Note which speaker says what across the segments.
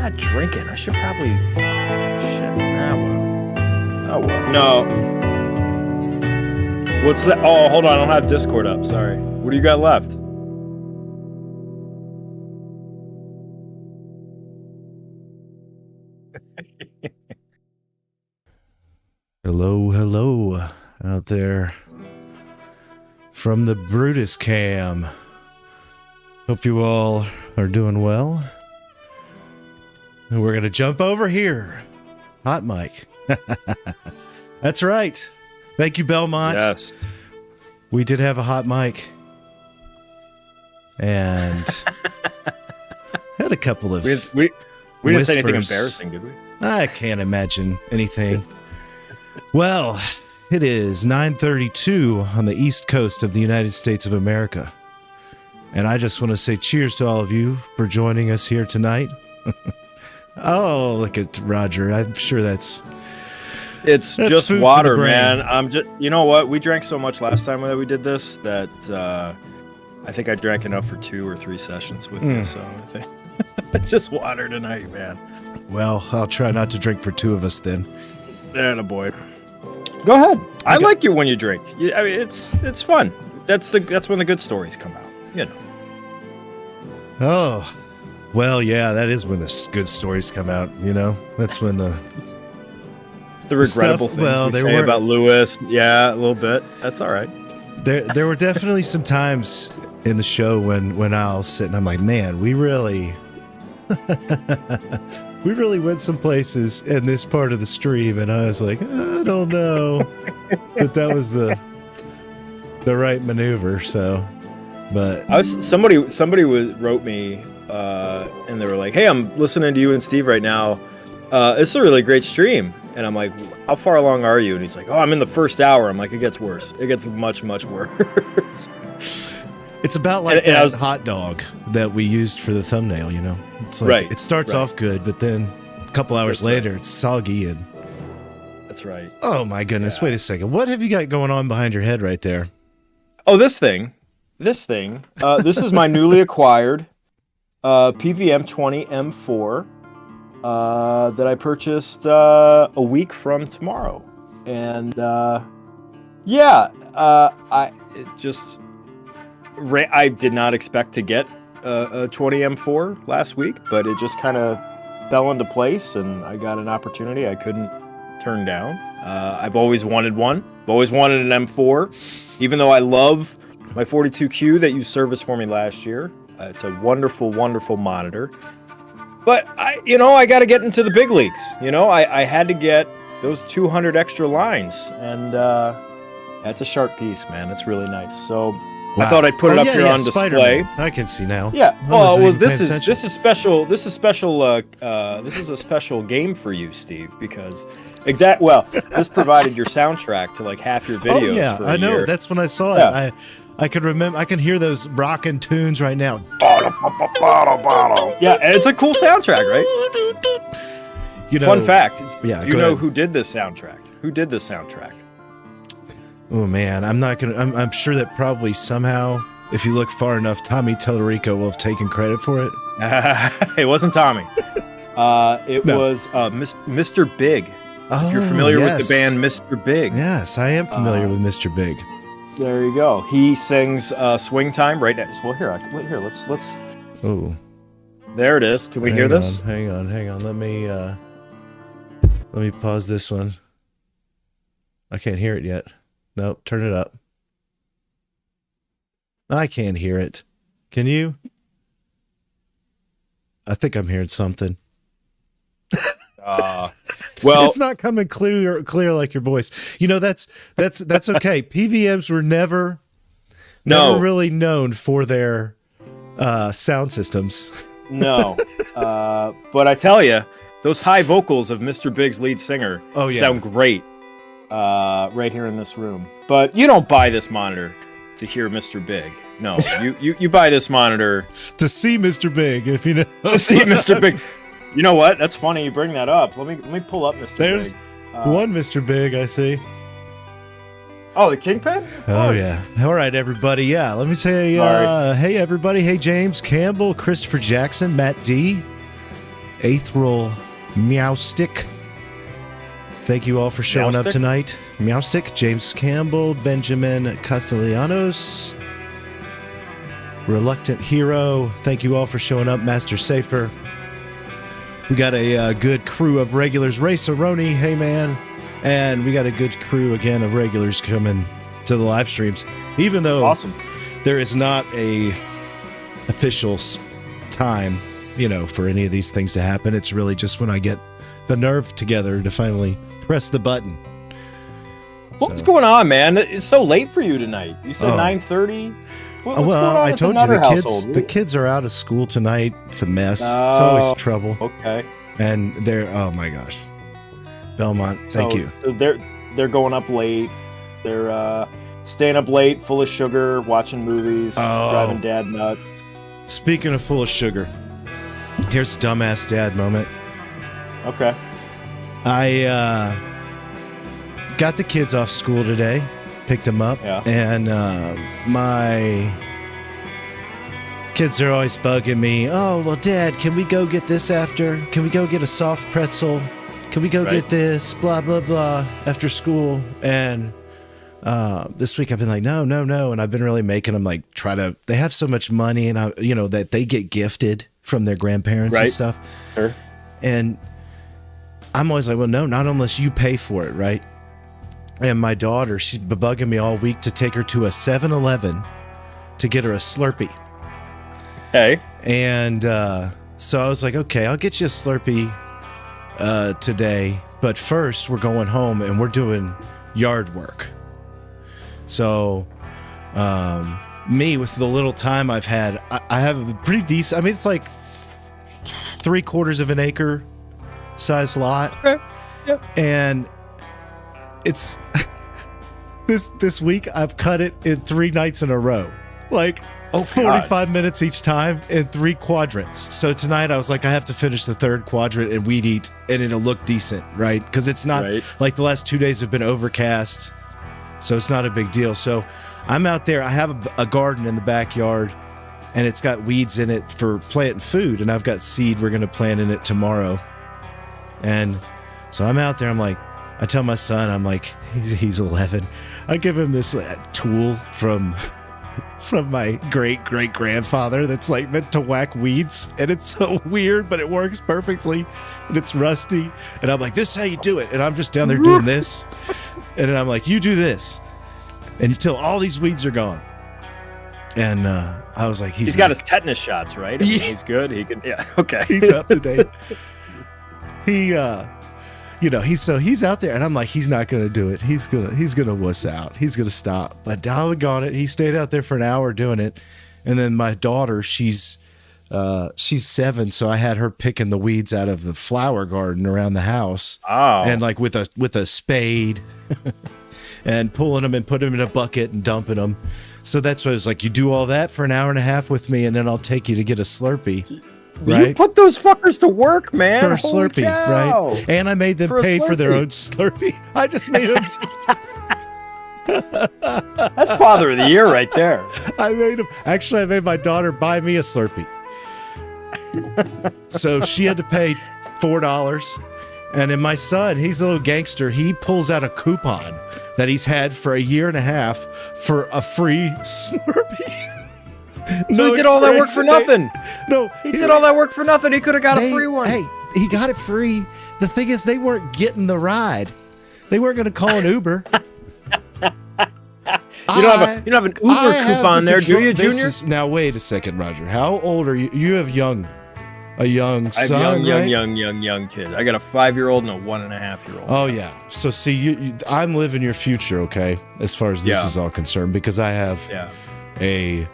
Speaker 1: not drinking. I should probably... Shit. Oh, well. No. What's that? Oh, hold on. I don't have Discord up. Sorry. What do you got left?
Speaker 2: Hello out there from the Brutus Cam. Hope you all are doing well. And we're going to jump over here. Hot mic. That's right. Thank you, Belmont.
Speaker 1: Yes.
Speaker 2: We did have a hot mic. And had a couple of
Speaker 1: We didn't say anything embarrassing, did we?
Speaker 2: I can't imagine anything. Well, it is 9:32 on the East Coast of the United States of America. And I just want to say cheers to all of you for joining us here tonight. Oh, look at Roger. I'm sure that's
Speaker 1: just water, man. I'm just, you know what? We drank so much last time that we did this that I think I drank enough for 2 or 3 sessions with you. So I think it's just water tonight, man.
Speaker 2: Well, I'll try not to drink for 2 of us then.
Speaker 1: Atta boy. Go ahead. I like you when you drink. I mean, it's fun. That's when the good stories come out. You know.
Speaker 2: Oh, well, yeah, that is when the good stories come out. You know, that's when the
Speaker 1: regrettable things we say about Lewis. Yeah, a little bit. That's all right.
Speaker 2: There were definitely some times in the show when I'll sit and I'm like, man, we really went some places in this part of the stream, and I was like, I don't know that was the right maneuver. So, but
Speaker 1: somebody wrote me, and they were like, "Hey, I'm listening to you and Steve right now. It's a really great stream." And I'm like, "How far along are you?" And he's like, "Oh, I'm in the first hour." I'm like, "It gets worse. It gets much, much worse."
Speaker 2: It's about like that hot dog that we used for the thumbnail, you know? It's like It starts off good, but then a couple hours later, it's soggy and...
Speaker 1: That's right.
Speaker 2: Oh, my goodness. Yeah. Wait a second. What have you got going on behind your head right there?
Speaker 1: Oh, this thing. This is my newly acquired PVM 20 M4 that I purchased a week from tomorrow. And, I did not expect to get a 20 M4 last week, but it just kind of fell into place, and I got an opportunity I couldn't turn down. I've always wanted one. I've always wanted an M4, even though I love my 42Q that you serviced for me last year. It's a wonderful, wonderful monitor. But I got to get into the big leagues. I had to get those 200 extra lines, and that's a sharp piece, man. It's really nice. So. Wow. I thought I'd put it up here on display.
Speaker 2: Spider-Man. I can see now.
Speaker 1: Yeah. This is special. This is special. This is a special game for you, Steve, because this provided your soundtrack to like half your videos.
Speaker 2: Oh yeah,
Speaker 1: for
Speaker 2: I know.
Speaker 1: Year.
Speaker 2: That's when I saw it. I could remember. I can hear those rockin' tunes right now.
Speaker 1: Yeah, and it's a cool soundtrack, right? Fun fact.
Speaker 2: Yeah.
Speaker 1: You know who did this soundtrack? Who did this soundtrack?
Speaker 2: Oh man, I'm sure that probably somehow, if you look far enough, Tommy Todorico will have taken credit for it.
Speaker 1: It wasn't Tommy. It was Mr. Big.
Speaker 2: Oh,
Speaker 1: if you're familiar with the band Mr. Big.
Speaker 2: Yes, I am familiar with Mr. Big.
Speaker 1: There you go. He sings "Swing Time" right now. Well, here, let's.
Speaker 2: Oh,
Speaker 1: there it is. Can we hear this?
Speaker 2: Hang on. Let me pause this one. I can't hear it yet. Nope, turn it up. I can't hear it. Can you? I think I'm hearing something.
Speaker 1: Well,
Speaker 2: it's not coming clear like your voice. That's okay. PVMs were never really known for their sound systems.
Speaker 1: No, but I tell you, those high vocals of Mr. Big's lead singer sound great. Right here in this room. But you don't buy this monitor to hear Mr. Big. No, you buy this monitor
Speaker 2: to see Mr. Big, if you know.
Speaker 1: To see Mr. Big. You know what? That's funny you bring that up. Let me pull up Mr.
Speaker 2: There's
Speaker 1: Big.
Speaker 2: one Mr. Big, I see.
Speaker 1: Oh, the Kingpin?
Speaker 2: Oh, yeah. All right, everybody. Yeah, let me say, hey, everybody. Hey, James Campbell, Christopher Jackson, Matt D. Athril Meowstick. Thank you all for showing up
Speaker 1: Meowstick?
Speaker 2: tonight. Meowstick, James Campbell, Benjamin Castellanos, Reluctant Hero. Thank you all for showing up. Master Safer. We got a good crew of regulars. Ray Cerrone, hey man. And we got a good crew again of regulars coming to the live streams. Even though
Speaker 1: Awesome.
Speaker 2: there is not a official time, for any of these things to happen. It's really just when I get the nerve together to finally press the button.
Speaker 1: What's going on, man? It's so late for you tonight. You said 9:30. What's going on
Speaker 2: I
Speaker 1: at
Speaker 2: told
Speaker 1: the
Speaker 2: you
Speaker 1: Nutter household?
Speaker 2: the kids are out of school tonight. It's a mess. It's always trouble.
Speaker 1: Okay.
Speaker 2: And they're, oh my gosh. Belmont, thank you.
Speaker 1: So they're going up late. They're staying up late, full of sugar, watching movies, driving dad nuts.
Speaker 2: Speaking of full of sugar, here's a dumbass dad moment.
Speaker 1: Okay.
Speaker 2: I got the kids off school today, picked them up, and my kids are always bugging me. Oh, well, Dad, can we go get this after? Can we go get a soft pretzel? Can we go get this? Blah, blah, blah, after school. And this week I've been like, no. And I've been really making them they have so much money and that they get gifted from their grandparents and stuff.
Speaker 1: Sure.
Speaker 2: And I'm always like, well, no, not unless you pay for it, right? And my daughter, she's been bugging me all week to take her to a 7-Eleven to get her a Slurpee.
Speaker 1: Hey.
Speaker 2: And so I was like, okay, I'll get you a Slurpee today. But first, we're going home and we're doing yard work. So me, with the little time I've had, I have a pretty decent, it's like 3/4 of an acre size lot.
Speaker 1: Okay. Yep.
Speaker 2: And it's this week I've cut it in 3 nights in a row. 45 minutes each time in 3 quadrants. So tonight I was like, I have to finish the 3rd quadrant and weed eat and it'll look decent, right? Because it's not like the last 2 days have been overcast. So it's not a big deal. So I'm out there. I have a garden in the backyard and it's got weeds in it for planting food. And I've got seed we're going to plant in it tomorrow. And so I'm out there. I'm like, I tell my son, I'm like, he's 11. I give him this tool from my great-great-grandfather that's meant to whack weeds. And it's so weird, but it works perfectly. And it's rusty. And I'm like, this is how you do it. And I'm just down there doing this. And then I'm like, you do this. And until all these weeds are gone. And I was like,
Speaker 1: he's got his tetanus shots, right? I mean, he's good. He can, okay.
Speaker 2: He's up to date. He's out there, and I'm like, he's not gonna do it. He's gonna wuss out. He's gonna stop. But doggone it, he stayed out there for an hour doing it. And then my daughter, she's 7, so I had her picking the weeds out of the flower garden around the house.
Speaker 1: Oh.
Speaker 2: And with a spade, and pulling them and putting them in a bucket and dumping them. So that's what it was like. You do all that for an hour and a half with me, and then I'll take you to get a Slurpee. Right?
Speaker 1: You put those fuckers to work, man.
Speaker 2: For a Slurpee,
Speaker 1: cow.
Speaker 2: right? And I made them pay for their own Slurpee. I just made them.
Speaker 1: That's Father of the Year right there.
Speaker 2: I made my daughter buy me a Slurpee. So she had to pay $4. And then my son, he's a little gangster. He pulls out a coupon that he's had for a year and a half for a free Slurpee.
Speaker 1: So he did all that work for nothing.
Speaker 2: No,
Speaker 1: he did all that work for nothing. He could have got a free one.
Speaker 2: Hey, he got it free. The thing is, they weren't getting the ride. They weren't going to call an Uber.
Speaker 1: You don't have an Uber coupon there, do you, Junior?
Speaker 2: Now wait a second, Roger. How old are you? You have a young son,
Speaker 1: I have
Speaker 2: right?
Speaker 1: young kid. I got a 5-year-old and a 1.5-year-old.
Speaker 2: Oh yeah. So see, I'm living your future, okay? As far as this is all concerned, because I have a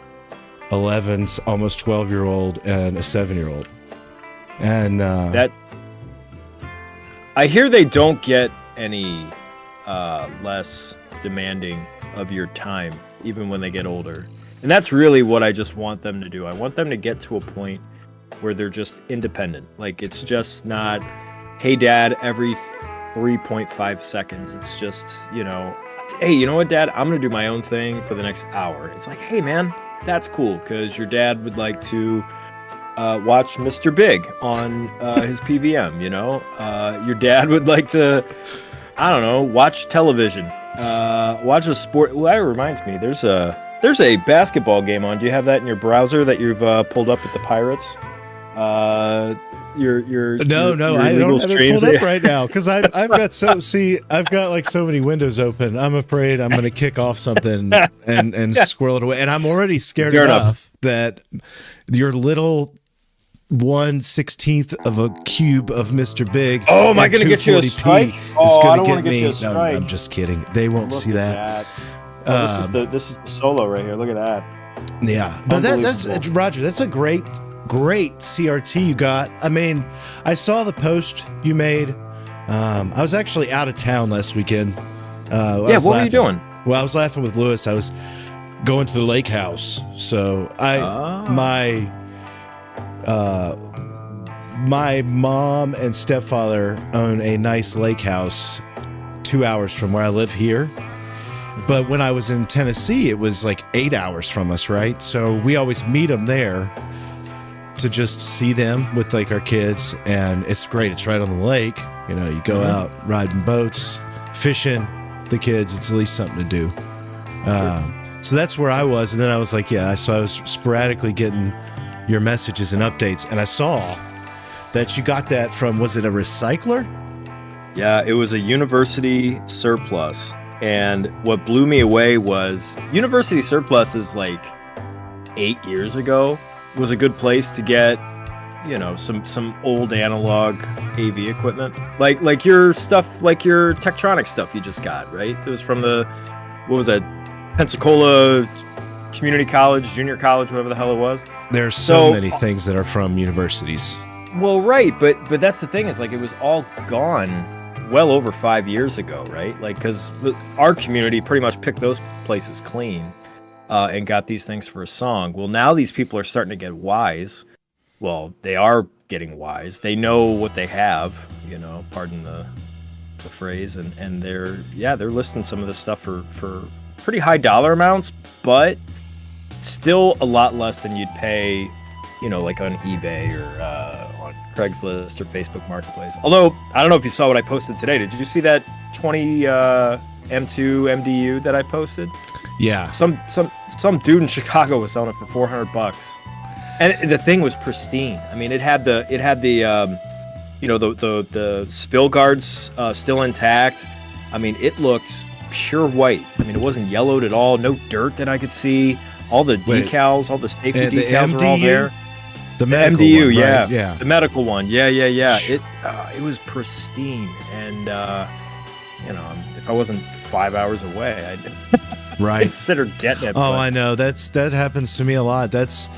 Speaker 2: 11, almost 12-year-old and a 7-year-old, and
Speaker 1: that I hear they don't get any less demanding of your time, even when they get older. And that's really what I just want them to do. I want them to get to a point where they're just independent. Like, it's just not, hey, Dad, every 3.5 seconds. It's just, hey, you know what, Dad? I'm going to do my own thing for the next hour. It's like, hey, man, that's cool, because your dad would like to watch Mr. Big on his PVM. You know, your dad would like to, I don't know, watch television, watch a sport. Well, that reminds me, there's a basketball game on. Do you have that in your browser that you've pulled up with the Pirates? Your
Speaker 2: no, I don't have it pulled up right now because I've got like so many windows open. I'm afraid I'm going to kick off something and squirrel it away, and I'm already scared enough that your little 1/16 of a cube of Mr. Big.
Speaker 1: Oh, am I going to get you a strike?
Speaker 2: Is going to get me. No, I'm just kidding. They won't see that.
Speaker 1: This is the solo right here. Look at that.
Speaker 2: Yeah, but that's Roger. That's a great CRT you got. I mean, I saw the post you made. I was actually out of town last weekend.
Speaker 1: What were you doing?
Speaker 2: Well, I was laughing with Lewis. I was going to the lake house. So my mom and stepfather own a nice lake house 2 hours from where I live here. But when I was in Tennessee, it was like 8 hours from us, right? So we always meet them there to just see them with like our kids, and it's great. It's right on the lake. You know, you go out riding boats, fishing, the kids. It's at least something to do. So that's where I was, and then I was like, so I was sporadically getting your messages and updates, and I saw that you got that from, was it a recycler?
Speaker 1: Yeah, it was a university surplus, and what blew me away was university surplus is like 8 years ago. Was a good place to get, you know, some old analog AV equipment, like your stuff, like your Tektronix stuff you just got, right? It was from what was that, Pensacola Community College, Junior College, whatever the hell it was.
Speaker 2: There's so many things that are from universities.
Speaker 1: Well, right, but that's the thing is, like, it was all gone well over 5 years ago, right? Like, because our community pretty much picked those places clean. And got these things for a song. Well, now these people are starting to get wise. Well, they are getting wise. They know what they have, you know, pardon the phrase, and they're listing some of this stuff for pretty high dollar amounts, but still a lot less than you'd pay, you know, like on eBay or on Craigslist or Facebook Marketplace. Although I don't know if you saw what I posted today. Did you see that 20 M2 MDU that I posted?
Speaker 2: Yeah. Some
Speaker 1: dude in Chicago was selling it for $400, and the thing was pristine. I mean, it had the you know, the spill guards still intact. I mean, it looked pure white. I mean, it wasn't yellowed at all. No dirt that I could see. All the decals, all the safety decals are all there.
Speaker 2: The medical
Speaker 1: MDU,
Speaker 2: one,
Speaker 1: yeah,
Speaker 2: right? Yeah.
Speaker 1: The medical one, yeah. It was pristine, and you know, if I wasn't 5 hours away, I'd consider getting it.
Speaker 2: Oh, I know. That happens to me a lot. That's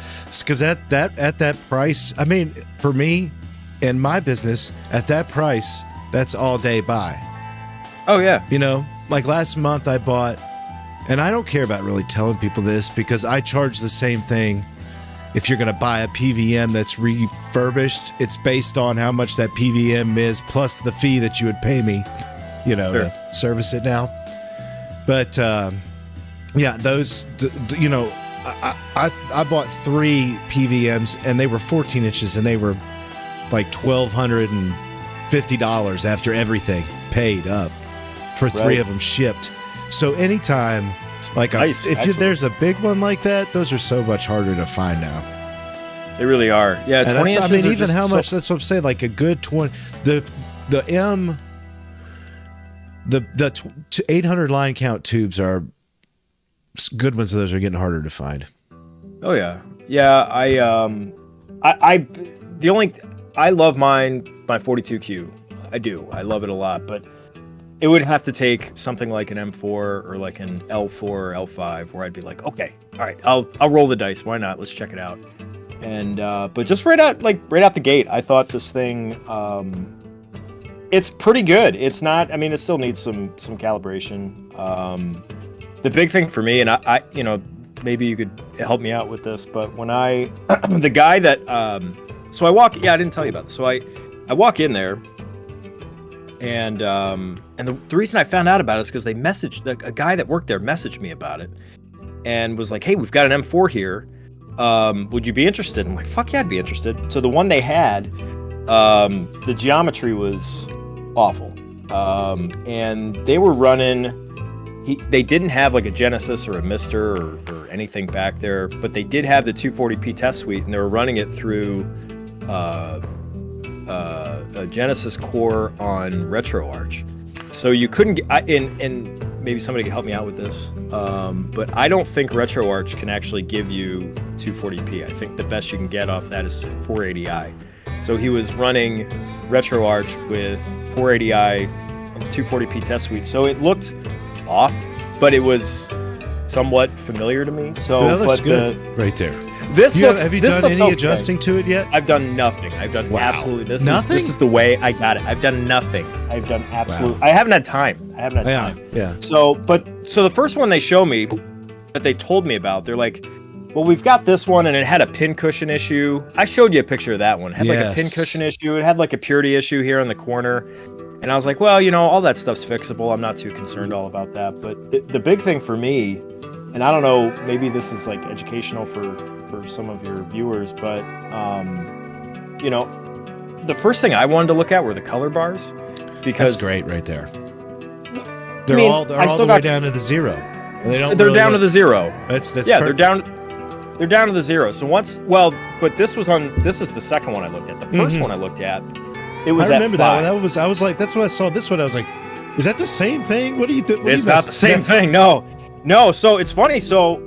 Speaker 2: because at that price, I mean, for me in my business, at that price, that's all day buy.
Speaker 1: Oh yeah.
Speaker 2: You know, like last month I bought, and I don't care about really telling people this because I charge the same thing. If you're going to buy a PVM that's refurbished, it's based on how much that PVM is plus the fee that you would pay me, you know,
Speaker 1: sure,
Speaker 2: to service it now. But yeah, those, you know, I bought 3 PVMs and they were 14 inches and they were like $1,250 after everything paid up for 3 of them shipped. So anytime, like
Speaker 1: nice,
Speaker 2: if there's a big one like that, those are so much harder to find now.
Speaker 1: They really are. Yeah,
Speaker 2: and
Speaker 1: 20 inches.
Speaker 2: I mean, even how much? That's what I'm saying. Like a good 20. The 800 line count tubes are good ones. Of those are getting harder to find.
Speaker 1: Oh yeah, yeah. I love my 42Q. I do. I love it a lot, but it would have to take something like an M4 or like an L4 or L5 where I'd be like, okay, all right, I'll roll the dice. Why not? Let's check it out. And but just right out the gate, I thought this thing, it's pretty good. It's not. I mean, it still needs some calibration. The big thing for me, and I you know, maybe you could help me out with this, but when the guy that so I walk. Yeah, I didn't tell you about this. So I walk in there. And the reason I found out about it is because they messaged a guy that worked there messaged me about it and was like, hey, we've got an M4 here. would you be interested? I'm like, fuck yeah, I'd be interested. So the one they had, the geometry was awful. And they were running, they didn't have like a Genesis or a Mister or anything back there, but they did have the 240p test suite, and they were running it through a Genesis core on RetroArch. So you couldn't get, and maybe somebody can help me out with this, but I don't think RetroArch can actually give you 240p. I think the best you can get off that is 480i. So he was running RetroArch with 480i on the 240p test suite. So it looked off, but it was somewhat familiar to me. So
Speaker 2: that looks good right there. Have you done any adjusting to it yet?
Speaker 1: I've done nothing. I've done absolutely
Speaker 2: nothing.
Speaker 1: This is the way I got it. I've done nothing. I've done absolutely. Wow. I haven't had time.
Speaker 2: Yeah.
Speaker 1: So the first one they show me that they told me about, they're like, well, we've got this one, and it had a pin cushion issue. I showed you a picture of that one. It had like a pin cushion issue. It had like a purity issue here in the corner. And I was like, well, all that stuff's fixable. I'm not too concerned all about that. But the big thing for me, and I don't know, maybe this is like educational for some of your viewers, but the first thing I wanted to look at were the color bars, because
Speaker 2: that's great right there. They're all the way down to the zero.
Speaker 1: They're down to the zero.
Speaker 2: That's
Speaker 1: yeah.
Speaker 2: Perfect.
Speaker 1: They're down to the zero. So but this is the second one I looked at. The first one I looked at, it was. I remember
Speaker 2: that one. I was like, that's what I saw. This one, I was like, is that the same thing? What do you do?
Speaker 1: It's not the same thing. No. So it's funny. So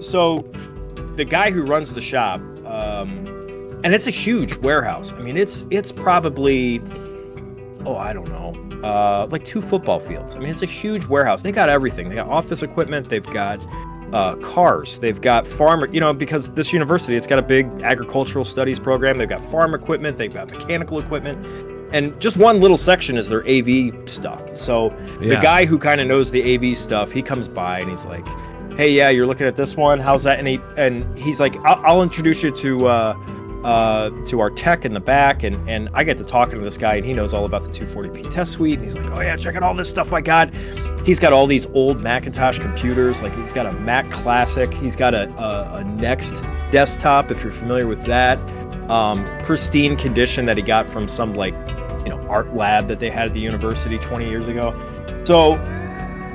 Speaker 1: the guy who runs the shop, and it's a huge warehouse. I mean, it's probably, I don't know, like 2 football fields. I mean, it's a huge warehouse. They got everything. They got office equipment. They've got cars. They've got farm, because this university, it's got a big agricultural studies program. They've got farm equipment. They've got mechanical equipment. And just one little section is their AV stuff. So the guy who kind of knows the AV stuff, he comes by and he's like, hey, yeah, you're looking at this one. How's that? And he's like, I'll introduce you to our tech in the back. And I get to talking to this guy, and he knows all about the 240p test suite. And he's like, oh yeah, check out all this stuff I got. He's got all these old Macintosh computers. Like, he's got a Mac Classic. He's got a Next desktop, if you're familiar with that. Pristine condition that he got from some art lab that they had at the university 20 years ago. So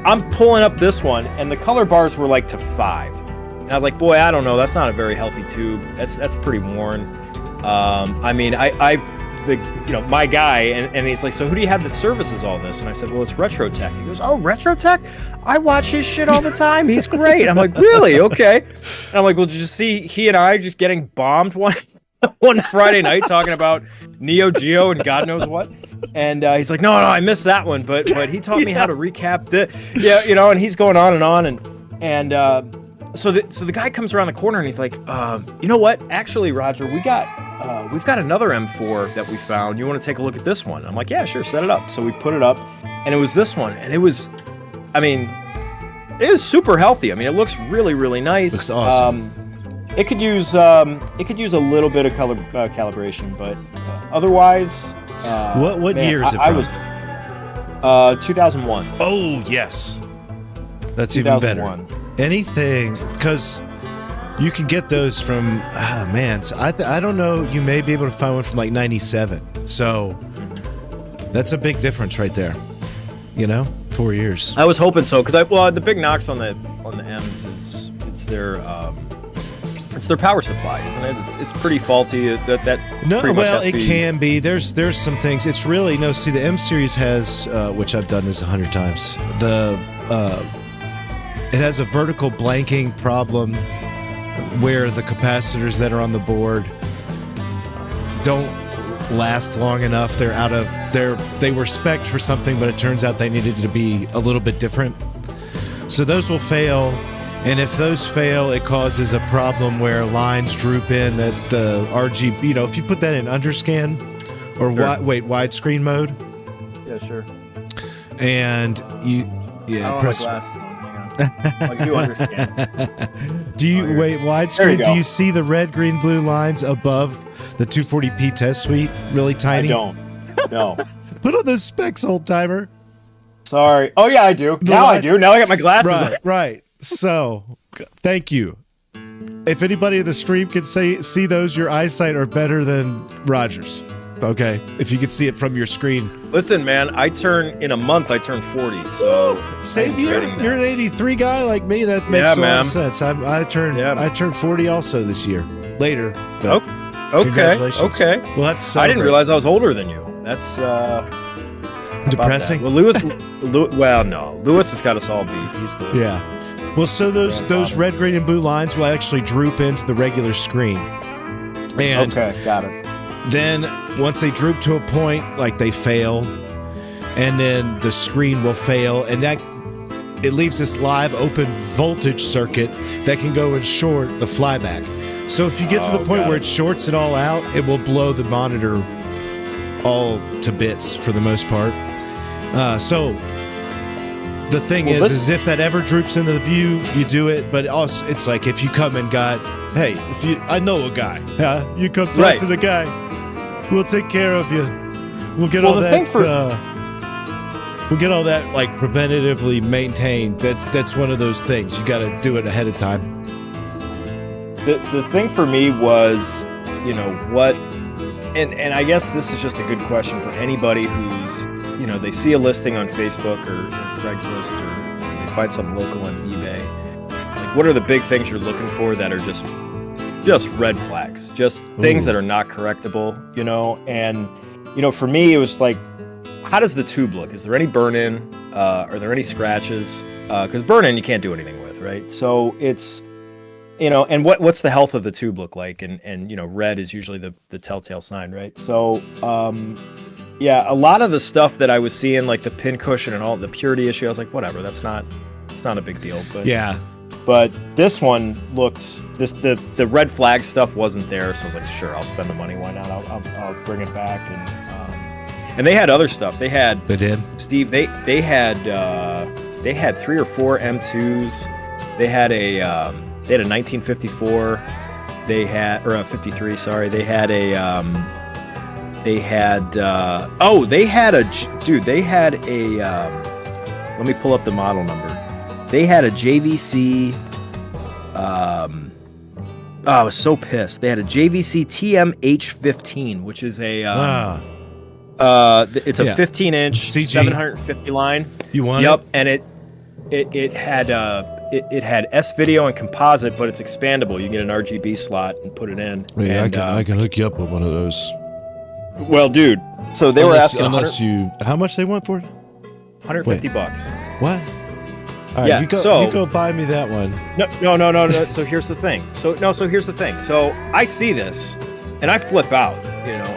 Speaker 1: I'm pulling up this one, and the color bars were like to 5. And I was like, boy, I don't know. That's not a very healthy tube. That's pretty worn. I mean, my guy, and he's like, so who do you have that services all this? And I said, well, it's RetroTech. He goes, oh, RetroTech? I watch his shit all the time. He's great. I'm like, really? Okay. And I'm like, well, did you see he and I just getting bombed one Friday night talking about Neo Geo and God knows what? And he's like, no, I missed that one, but he taught me how to recap and he's going on, and so the guy comes around the corner and he's like, you know what? Actually, Roger, we've got another M4 that we found. You want to take a look at this one? I'm like, yeah, sure, set it up. So we put it up, and it was this one, and it was super healthy. I mean, it looks really, really nice.
Speaker 2: Looks awesome.
Speaker 1: It could use a little bit of color calibration, but otherwise.
Speaker 2: What year is it from?
Speaker 1: I was 2001.
Speaker 2: Oh yes, that's even better. Anything, because you could get those from. So I don't know. You may be able to find one from like 97. So that's a big difference right there. 4 years.
Speaker 1: I was hoping so, because the big knocks on the M's is it's their power supply, isn't it? It's pretty faulty.
Speaker 2: It can be. There's some things. It's really See, the M series has, which I've done this 100 times. It has a vertical blanking problem where the capacitors that are on the board don't last long enough. They were spec'd for something, but it turns out they needed to be a little bit different. So those will fail. And if those fail, it causes a problem where lines droop in that the RGB, if you put that in underscan or widescreen mode.
Speaker 1: Yeah, sure.
Speaker 2: And you,
Speaker 1: press. I don't have my glasses on. Hang on. You understand.
Speaker 2: Widescreen? Do you see the red, green, blue lines above the 240p test suite? Really tiny?
Speaker 1: I don't. No.
Speaker 2: Put on those specs, old timer.
Speaker 1: Sorry. Oh yeah, I do. I do. Now I got my glasses on.
Speaker 2: Right. So, thank you. if anybody in the stream can see those, your eyesight are better than Roger's. Okay, if you can see it from your screen.
Speaker 1: Listen, man, in a month I turn 40, so
Speaker 2: same year. You're an 83 guy like me. That makes a lot of sense. I turned 40 also this year. Later. But congratulations.
Speaker 1: Okay.
Speaker 2: We'll have to celebrate.
Speaker 1: I didn't realize I was older than you. That's
Speaker 2: depressing.
Speaker 1: Well, Lewis has got us all beat. He's the
Speaker 2: Well, so those red, green, and blue lines will actually droop into the regular screen. And
Speaker 1: okay, got it.
Speaker 2: Then once they droop to a point, like they fail, and then the screen will fail, and that it leaves this live open voltage circuit that can go and short the flyback. So if you get to the point where it shorts it all out, it will blow the monitor all to bits for the most part. So the thing is if that ever droops into the view, you do it. But also, it's like if you come and I know a guy. You come talk to the guy. We'll take care of you. We'll get all that. We'll get all that like preventatively maintained. That's one of those things. You got to do it ahead of time.
Speaker 1: The thing for me was, what, and I guess this is just a good question for anybody who's, they see a listing on Facebook or Craigslist or they find something local on eBay. Like, what are the big things you're looking for that are just red flags, just things that are not correctable, And, for me, it was like, how does the tube look? Is there any burn-in? Are there any scratches? Because burn-in you can't do anything with, right? So it's, and what's the health of the tube look like? And red is usually the telltale sign, right? So, a lot of the stuff that I was seeing, like the pin cushion and all the purity issue, I was like, whatever, it's not a big deal. But
Speaker 2: yeah.
Speaker 1: But this one looked, the red flag stuff wasn't there, so I was like, sure, I'll spend the money. Why not? I'll bring it back. And they had other stuff. They did, Steve. They had 3 or 4 M2s. They had a 1954. They had a 53. Sorry. They had let me pull up the model number. They had a JVC. I was so pissed. They had a JVC TMH15, which is a it's a 15-inch 750 line.
Speaker 2: You want
Speaker 1: it? Yep, and it had S video and composite, but it's expandable. You can get an RGB slot and put it in.
Speaker 2: Yeah, I can hook you up with one of those.
Speaker 1: Well, dude, so they were asking
Speaker 2: how much they want for it?
Speaker 1: $150.
Speaker 2: What? All right, you go buy me that one.
Speaker 1: No. So here's the thing. So here's the thing. So I see this, and I flip out.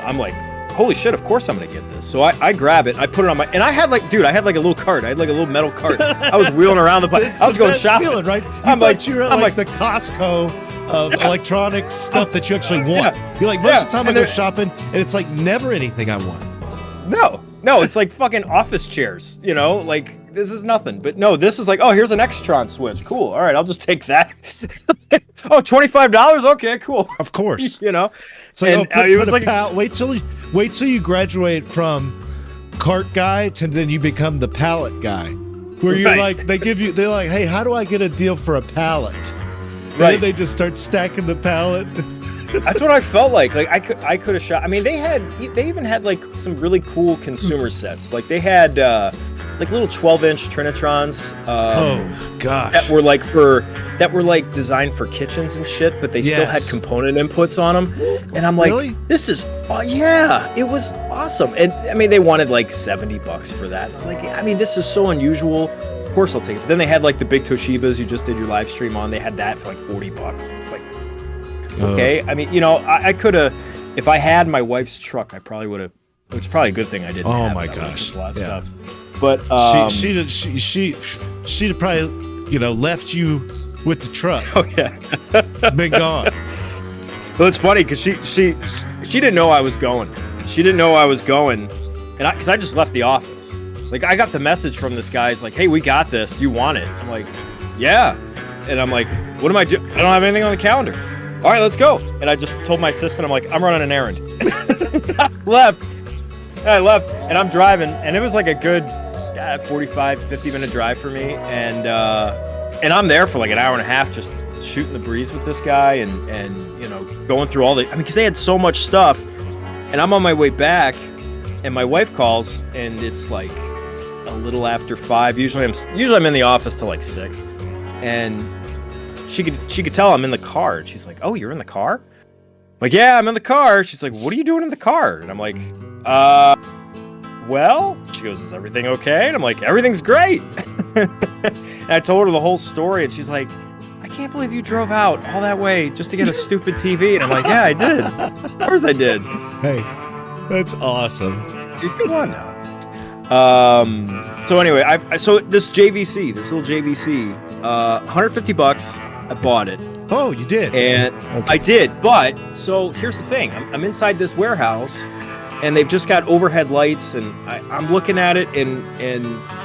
Speaker 1: I'm like, holy shit! Of course I'm gonna get this. So I grab it. I put it on and I had like a little cart. I had like a little metal cart. I was wheeling around the place. I was going shopping.
Speaker 2: Feeling, right? I'm like the Costco of electronics stuff that you actually want.
Speaker 1: Yeah.
Speaker 2: You're like, most of the time I go shopping, and it's like never anything I want.
Speaker 1: No, it's like fucking office chairs. Like. This is nothing, but no, this is like, oh, here's an Extron switch. Cool. All right, I'll just take that. Oh, $25? Okay, cool.
Speaker 2: Of course.
Speaker 1: It's like,
Speaker 2: it was like, wait till you graduate from cart guy to then you become the pallet guy, where you're like, they're like, hey, how do I get a deal for a pallet? And then they just start stacking the pallet.
Speaker 1: That's what I felt like. Like I could have shot. I mean, they even had like some really cool consumer sets. Like they had like little 12-inch Trinitrons.
Speaker 2: Oh gosh.
Speaker 1: That were like designed for kitchens and shit, but they still had component inputs on them. And I'm like,
Speaker 2: really?
Speaker 1: This is it was awesome. And I mean, they wanted like $70 for that. I was like, I mean, this is so unusual. Of course I'll take it. But then they had like the big Toshibas you just did your live stream on. They had that for like $40. It's like, okay. I mean, I could have, if I had my wife's truck, I probably would have. Which is probably a good thing I didn't.
Speaker 2: Oh
Speaker 1: have
Speaker 2: my
Speaker 1: it.
Speaker 2: gosh!
Speaker 1: A lot of stuff. But
Speaker 2: she'd probably left you with the truck.
Speaker 1: Oh yeah,
Speaker 2: been gone.
Speaker 1: Well, it's funny because she didn't know I was going. She didn't know I was going, and because I just left the office. Like I got the message from this guy. He's like, "Hey, we got this. You want it?" I'm like, "Yeah," and I'm like, "What am I doing? I don't have anything on the calendar." All right, let's go. And I just told my assistant, I'm like, I'm running an errand. I left, and I'm driving, and it was like a good 45, 50-minute drive for me, and I'm there for like an hour and a half just shooting the breeze with this guy and you know, going through all the, I mean, because they had so much stuff, and I'm on my way back, and my wife calls, and it's like a little after 5. Usually I'm in the office till like 6, and she could tell I'm in the car, and she's like, "Oh, you're in the car?" I'm like, "Yeah, I'm in the car." She's like, "What are you doing in the car?" And I'm like, well, she goes, "Is everything okay?" And I'm like, "Everything's great." And I told her the whole story, and she's like, "I can't believe you drove out all that way just to get a stupid TV." And I'm like, "Yeah, I did. Of course I did."
Speaker 2: Hey, that's awesome.
Speaker 1: Dude, come on now. So anyway, so this little JVC, $150. I bought it.
Speaker 2: Oh, you did?
Speaker 1: And okay. I did, but so here's the thing. I'm inside this warehouse, and they've just got overhead lights, and I'm looking at it, and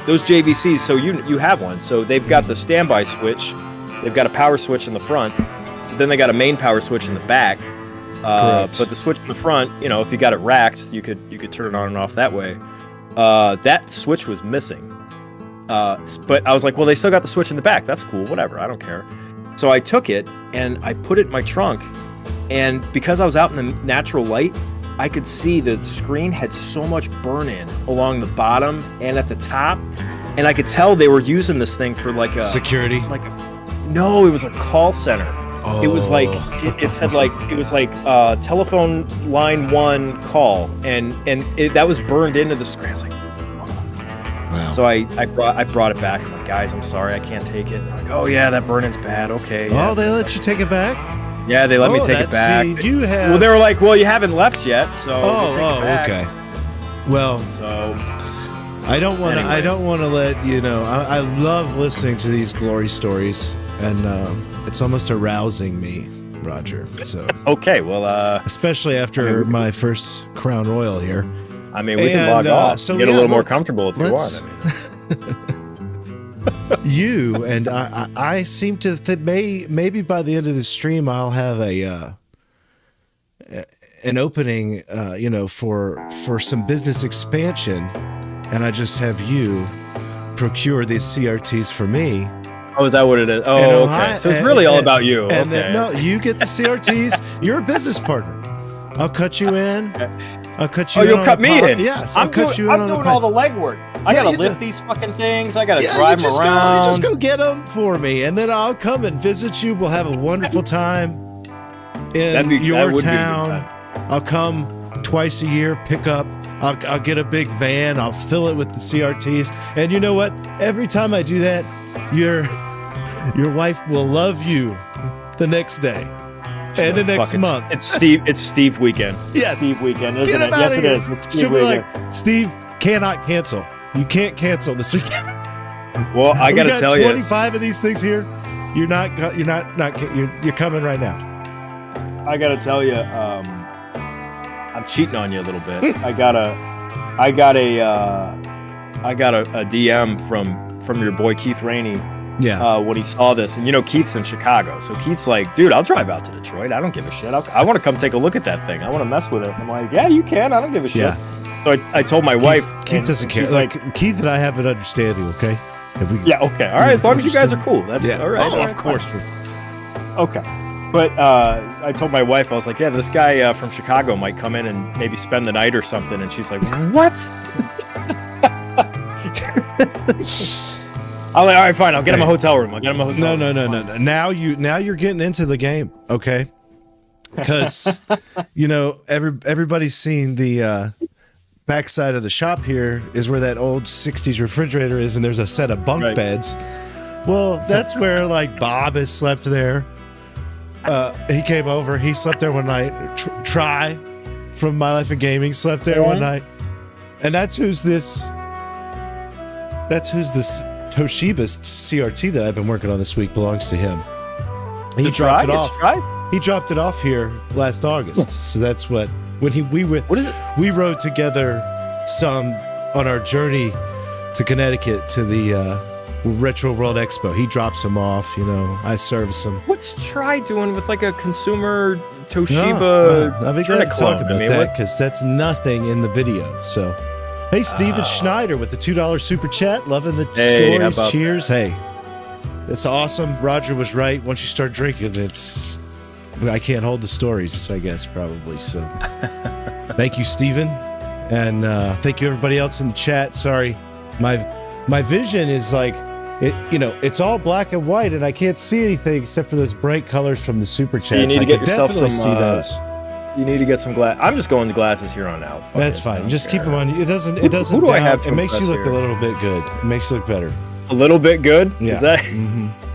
Speaker 1: those JVCs, so you have one. So they've got the standby switch, they've got a power switch in the front, then they got a main power switch in the back. But the switch in the front, you know, if you got it racked, you could turn it on and off that way. That switch was missing. But I was like, well, they still got the switch in the back. That's cool, whatever, I don't care. So I took it and I put it in my trunk, and because I was out in the natural light, I could see the screen had so much burn-in along the bottom and at the top, and I could tell they were using this thing for like a
Speaker 2: security.
Speaker 1: No, it was a call center. Oh. It was like it said like it was like telephone line 1 call, and that was burned into the screen. I was like, wow. So I brought it back. I'm like, "Guys, I'm sorry, I can't take it." And they're like, "Oh yeah, that burn-in's bad." Okay.
Speaker 2: Oh, they let you take it back?
Speaker 1: Yeah, they let me take it back.
Speaker 2: You have.
Speaker 1: Well, they were like, "Well, you haven't left yet, so."
Speaker 2: Okay. Well,
Speaker 1: so
Speaker 2: I don't want to.
Speaker 1: Anyway.
Speaker 2: I don't want to let you know. I love listening to these glory stories, and it's almost arousing me, Roger. So
Speaker 1: okay, well,
Speaker 2: especially after my first Crown Royal here.
Speaker 1: I mean, we can log off.
Speaker 2: So
Speaker 1: get a little more comfortable if you want.
Speaker 2: You and I seem to maybe by the end of the stream I'll have an opening, you know, for some business expansion, and I just have you procure these CRTs for me.
Speaker 1: Oh, is that what it is? Oh, okay. So it's really all about you.
Speaker 2: And then, no, you get the CRTs. You're a business partner. I'll cut you in. I'll cut you in.
Speaker 1: Oh, you'll cut me in?
Speaker 2: Yes, I'll cut you in.
Speaker 1: I'm doing all the legwork. I gotta lift these fucking things. I gotta drive them around.
Speaker 2: You just go get them for me, and then I'll come and visit you. We'll have a wonderful time in your town. I'll come twice a year, pick up. I'll get a big van. I'll fill it with the CRTs. And you know what? Every time I do that, your wife will love you the next day. And the next month.
Speaker 1: It's Steve weekend.
Speaker 2: Yes.
Speaker 1: Steve weekend, isn't it?
Speaker 2: Yes,
Speaker 1: it is. It's Steve weekend.
Speaker 2: Like, "Steve cannot cancel. You can't cancel this weekend."
Speaker 1: Well, I got to tell you,
Speaker 2: 25 of these things here. You're coming right now.
Speaker 1: I got to tell you, I'm cheating on you a little bit. I got a DM from your boy Keith Rainey.
Speaker 2: Yeah.
Speaker 1: When he saw this, and you know Keith's in Chicago, so Keith's like, "Dude, I'll drive out to Detroit. I don't give a shit. I want to come take a look at that thing. I want to mess with it." I'm like, "Yeah, you can. I don't give a shit."
Speaker 2: Yeah.
Speaker 1: So I told my wife.
Speaker 2: Keith doesn't care. Like Keith and I have an understanding. Okay.
Speaker 1: Yeah. Okay. All right. As long as you guys are cool, that's all right.
Speaker 2: Oh, of course.
Speaker 1: Okay. But I told my wife, I was like, "Yeah, this guy from Chicago might come in and maybe spend the night or something," and she's like, "What?" I'm like, "All right, fine. I'll get him a hotel room.
Speaker 2: No. Now you're getting into the game, okay? Because you know everybody's seen the backside of the shop. Here is where that old '60s refrigerator is, and there's a set of bunk beds. Well, that's where like Bob has slept there. He came over. He slept there one night. Try from My Life in Gaming slept there one night, and that's who's this Toshiba's CRT that I've been working on this week belongs to him. He dropped it off. He dropped it off here last August. So that's what What is it? We rode together some on our journey to Connecticut to the Retro World Expo. He drops them off, you know. I service them.
Speaker 1: What's Try doing with like a consumer Toshiba?
Speaker 2: I'll be glad to talk about that because that's nothing in the video. So, hey, Steven Schneider with the $2 super chat, loving the stories. Cheers. Hey, It's awesome. Roger was right. Once you start drinking, I can't hold the stories, I guess, probably. So thank you, Steven. And thank you, everybody else in the chat. Sorry, my vision is like, it's all black and white, and I can't see anything except for those bright colors from the super chats.
Speaker 1: You need to get yourself
Speaker 2: definitely
Speaker 1: some,
Speaker 2: see those.
Speaker 1: You need to get some glass. I'm just going to glasses here on out.
Speaker 2: That's fine. Just keep them on. It doesn't.
Speaker 1: Who do I have to
Speaker 2: It makes you
Speaker 1: impress
Speaker 2: look
Speaker 1: here?
Speaker 2: a little bit good. It makes you look better.
Speaker 1: A little bit good.
Speaker 2: Yeah.
Speaker 1: Is that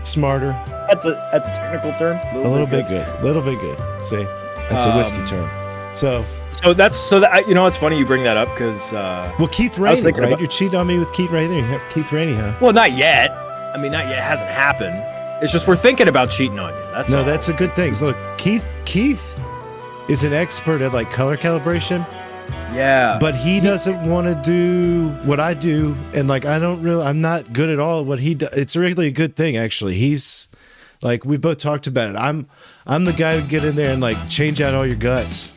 Speaker 2: Smarter.
Speaker 1: that's a technical term?
Speaker 2: A little bit good. A little bit good. See, that's a whiskey term. So
Speaker 1: it's funny you bring that up because
Speaker 2: well, Keith
Speaker 1: I was
Speaker 2: Rainey,
Speaker 1: thinking
Speaker 2: right?
Speaker 1: about-
Speaker 2: You're cheating on me with Keith Rainey. Keith Rainey, huh?
Speaker 1: well, not yet. I mean, not yet. It hasn't happened. It's just we're thinking about cheating on you. That's all.
Speaker 2: That's a good thing. Look, Keith is an expert at like color calibration.
Speaker 1: Yeah.
Speaker 2: But he doesn't want to do what I do, and like I'm not good at all at what he does. It's really a good thing, actually. He's like, we both talked about it. I'm the guy who get in there and like change out all your guts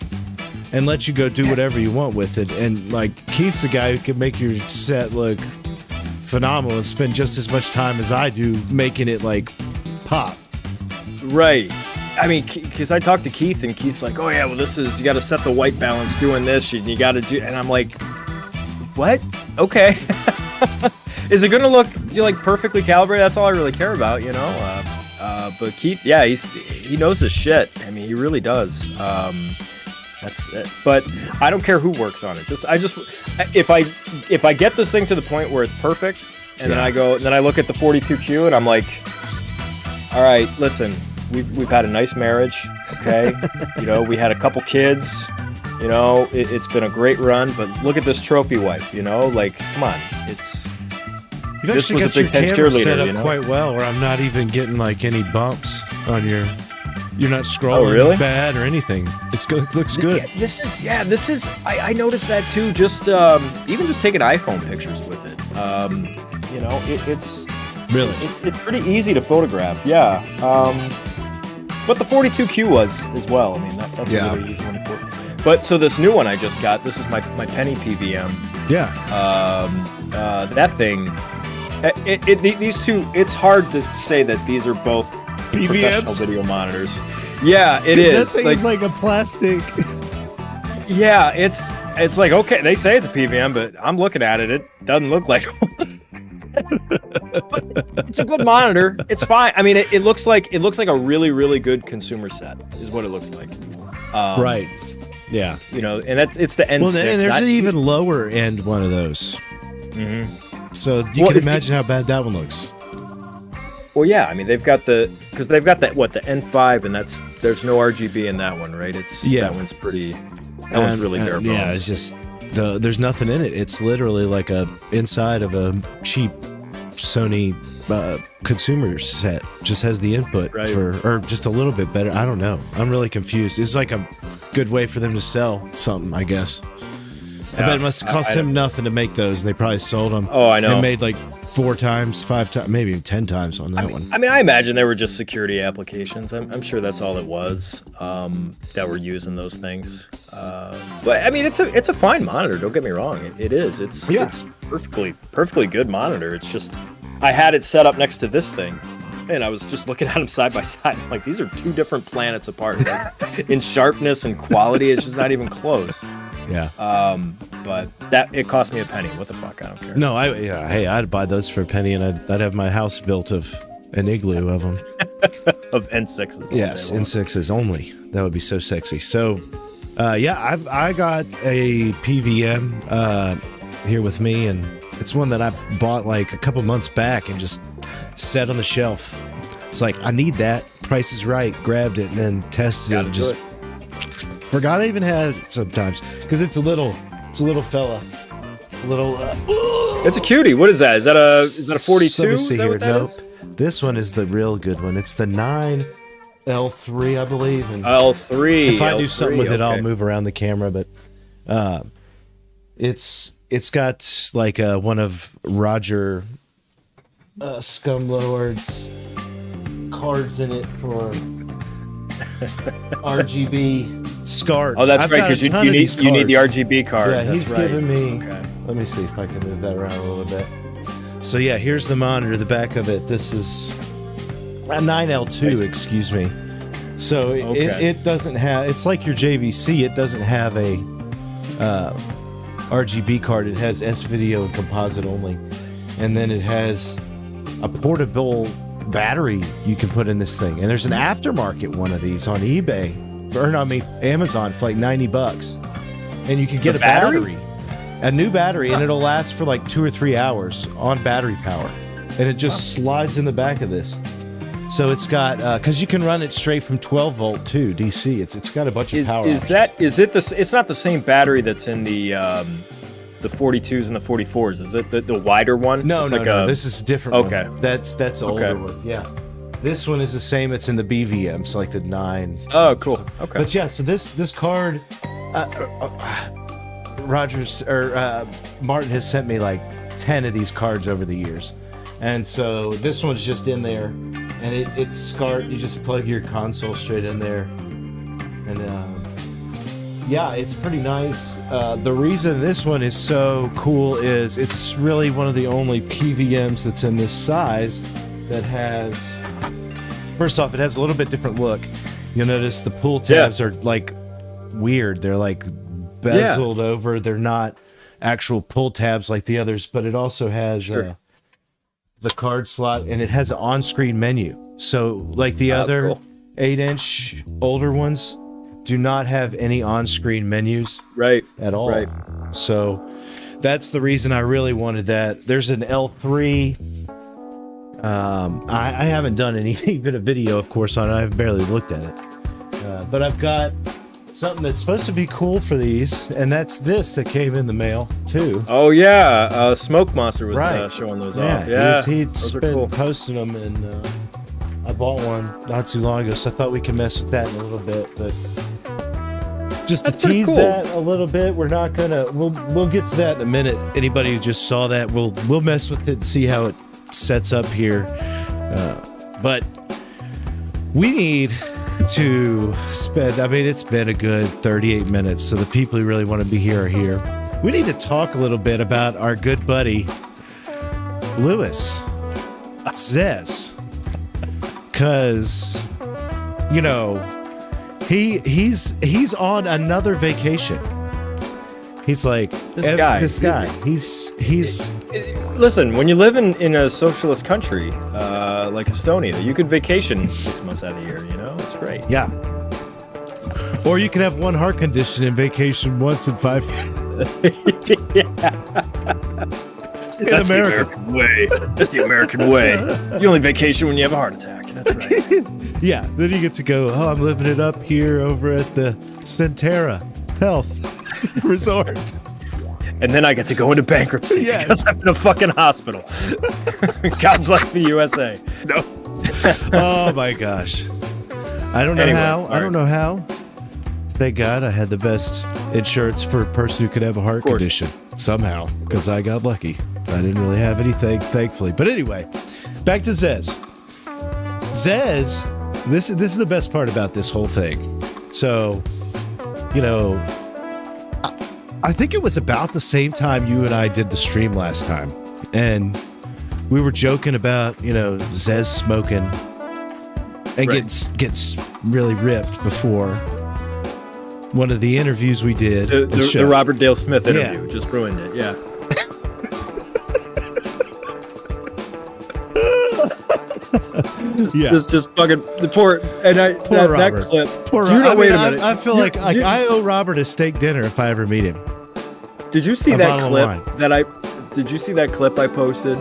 Speaker 2: and let you go do whatever you want with it. And like Keith's the guy who can make your set look phenomenal and spend just as much time as I do making it like pop.
Speaker 1: Right. I mean, because I talked to Keith, and Keith's like, "Oh yeah, well, you got to set the white balance doing this, and you got to do," and I'm like, "What? Okay." Is it gonna look like perfectly calibrated? That's all I really care about, you know. But Keith, yeah, he knows his shit. I mean, he really does. That's it. But I don't care who works on it. If I get this thing to the point where it's perfect, and then I look at the 42Q, and I'm like, all right, listen. We've had a nice marriage, okay? We had a couple kids. It's been a great run, but look at this trophy wife. Like, come on,
Speaker 2: You've
Speaker 1: this
Speaker 2: actually
Speaker 1: was
Speaker 2: got
Speaker 1: a
Speaker 2: your
Speaker 1: Big Ten
Speaker 2: camera
Speaker 1: cheerleader,
Speaker 2: set up quite well, where I'm not even getting like any bumps on your. You're not scrolling bad or anything. It looks good.
Speaker 1: Yeah, this is. I noticed that too. Just even just taking iPhone pictures with it. It's
Speaker 2: really
Speaker 1: it's pretty easy to photograph. Yeah. But the 42Q was as well. I mean, that's a really easy one for. But so this new one I just got. This is my penny PVM.
Speaker 2: Yeah.
Speaker 1: That thing. These two. It's hard to say that these are both professional video monitors. Yeah, it is.
Speaker 2: That thing is like a plastic.
Speaker 1: Yeah, it's like, okay, they say it's a PVM, but I'm looking at it. It doesn't look like one. It's a good monitor. It's fine. I mean, it looks like a really, really good consumer set is what it looks like.
Speaker 2: Right. Yeah.
Speaker 1: And it's the N6.
Speaker 2: Well, and there's an even lower end one of those. Mm-hmm. So you can imagine how bad that one looks.
Speaker 1: Well, yeah. I mean, they've got the N5, and there's no RGB in that one, right? That one's pretty. That one's really bare bones.
Speaker 2: Yeah, it's just there's nothing in it. It's literally like a inside of a cheap Sony consumer set. Just has the input or just a little bit better. I don't know. I'm really confused. It's like a good way for them to sell something, I guess. I bet it must have cost them nothing to make those, and they probably sold them.
Speaker 1: Oh, I know.
Speaker 2: And made like 4 times, 5 times, maybe even 10 times on that one.
Speaker 1: I mean, I imagine they were just security applications. I'm sure that's all it was that were using those things. But I mean, it's a fine monitor. Don't get me wrong. It is. It's perfectly good monitor. It's just I had it set up next to this thing, and I was just looking at them side by side. I'm like, these are two different planets apart. Like, in sharpness and quality, it's just not even close.
Speaker 2: Yeah.
Speaker 1: But it cost me a penny. What the fuck? I don't care.
Speaker 2: No, hey, I'd buy those for a penny, and I'd have my house built of an igloo of them.
Speaker 1: Of N6s.
Speaker 2: Yes, N6s only. That would be so sexy. So, I got a PVM here with me, and it's one that I bought like a couple months back and just set on the shelf. It's like, I need that. Price is right. Grabbed it and then tested it and just forgot I even had it sometimes because it's a little fella. It's a little.
Speaker 1: It's a cutie. What is that? Is that a 42?
Speaker 2: Let me see here. Nope.
Speaker 1: Is?
Speaker 2: This one is the real good one. It's the 9L3, I believe. And
Speaker 1: L3.
Speaker 2: If I do something with it,
Speaker 1: okay.
Speaker 2: I'll move around the camera. But it's got like one of Roger Scumlord's cards in it for RGB SCART.
Speaker 1: Oh, that's right, because you need the RGB card.
Speaker 2: Yeah,
Speaker 1: that's
Speaker 2: he's
Speaker 1: right.
Speaker 2: giving me.
Speaker 1: Okay.
Speaker 2: Let me see if I can move that around a little bit. So yeah, here's the monitor. The back of it. This is A 9L2, excuse me. So it doesn't have. It's like your JVC. It doesn't have a RGB card. It has S video and composite only, and then it has a portable battery you can put in this thing. And there's an aftermarket one of these on eBay, or no, I mean Amazon, for like $90, and you can get a battery, a new battery, and it'll last for like 2 or 3 hours on battery power, and it just slides in the back of this. So it's got because you can run it straight from 12 volt to DC. It's got a bunch of power.
Speaker 1: Is it the? It's not the same battery that's in the 42s and the 44s. Is it the wider one?
Speaker 2: No, no. This is a different.
Speaker 1: Okay.
Speaker 2: One. That's the older one. Yeah. This one is the same. It's in the BVM, so like the 9.
Speaker 1: Oh, cool. Okay.
Speaker 2: But yeah, so this card, Martin has sent me like 10 of these cards over the years, and so this one's just in there. And it's SCART. You just plug your console straight in there, and yeah, it's pretty nice. The reason this one is so cool is it's really one of the only PVMs that's in this size that has. First off, it has a little bit different look. You'll notice the pull tabs are like weird. They're like bezeled over. They're not actual pull tabs like the others, but it also has. The card slot, and it has an on-screen menu. So like the other 8-inch older ones do not have any on-screen menus at all. Right. So that's the reason I really wanted that. There's an L3. I haven't done even a video, of course, on it. I've barely looked at it. But I've got something that's supposed to be cool for these, and that's this that came in the mail too.
Speaker 1: Oh yeah, Smoke Monster was showing those off. Yeah,
Speaker 2: he'd been posting them, and I bought one not too long ago, so I thought we could mess with that in a little bit. But just to tease that a little bit, we're not gonna. We'll get to that in a minute. Anybody who just saw that, we'll mess with it and see how it sets up here. But we need to spend, I mean, it's been a good 38 minutes, so the people who really want to be here are here. We need to talk a little bit about our good buddy Louis Zez, because you know he's on another vacation. He's like
Speaker 1: this guy.
Speaker 2: He's
Speaker 1: listen, when you live in a socialist country like Estonia, you could vacation 6 months out of the year. You know, it's great.
Speaker 2: Yeah. Or you can have one heart condition and vacation once in 5 years.
Speaker 1: That's the American way. That's the American way. You only vacation when you have a heart attack. That's right.
Speaker 2: Yeah. Then you get to go, oh, I'm living it up here over at the Centera Health Resort.
Speaker 1: And then I get to go into bankruptcy because I'm in a fucking hospital. God bless the USA.
Speaker 2: No. Oh my gosh. I don't know how. Sorry. I don't know how. Thank God I had the best insurance for a person who could have a heart condition somehow, because I got lucky. I didn't really have anything, thankfully. But anyway, back to Zez. Zez, this is the best part about this whole thing. So, you know, I think it was about the same time you and I did the stream last time, and we were joking about, you know, Zez smoking and gets really ripped before one of the interviews we did.
Speaker 1: The Robert Dale Smith interview just ruined it. Yeah. Just fucking the poor Robert. That clip.
Speaker 2: Poor Robert. Wait a minute. I feel like I owe Robert a steak dinner if I ever meet him.
Speaker 1: Did you see that clip Did you see that clip I posted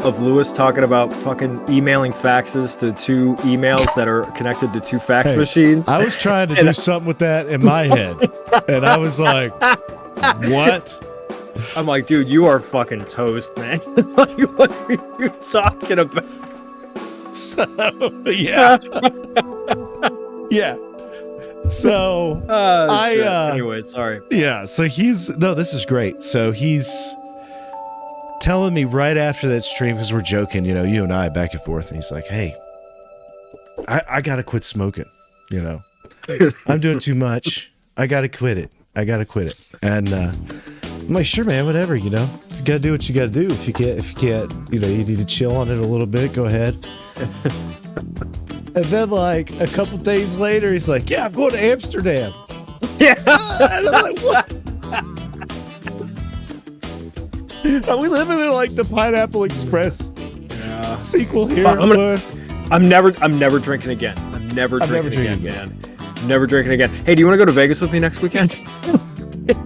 Speaker 1: of Louis talking about fucking emailing faxes to 2 emails that are connected to 2 fax machines?
Speaker 2: I was trying to do something with that in my head, and I was like, "What?"
Speaker 1: I'm like, dude, you are fucking toast, man. Like, what are you talking about?
Speaker 2: So, yeah. Yeah. So,
Speaker 1: anyway, sorry.
Speaker 2: Yeah, so this is great. So he's telling me right after that stream, because we're joking, you know, you and I back and forth, and he's like, hey, I got to quit smoking, you know. I'm doing too much. I got to quit it. And I'm like, sure, man, whatever, you know. You got to do what you got to do. If you can't, you know, you need to chill on it a little bit, go ahead. And then, like, a couple days later, he's like, yeah, I'm going to Amsterdam.
Speaker 1: Yeah.
Speaker 2: And I'm like, what? Are we living in, like, the Pineapple Express sequel here?
Speaker 1: I'm never drinking again. I'm never drinking again, man. I'm never drinking again. Hey, do you want to go to Vegas with me next weekend?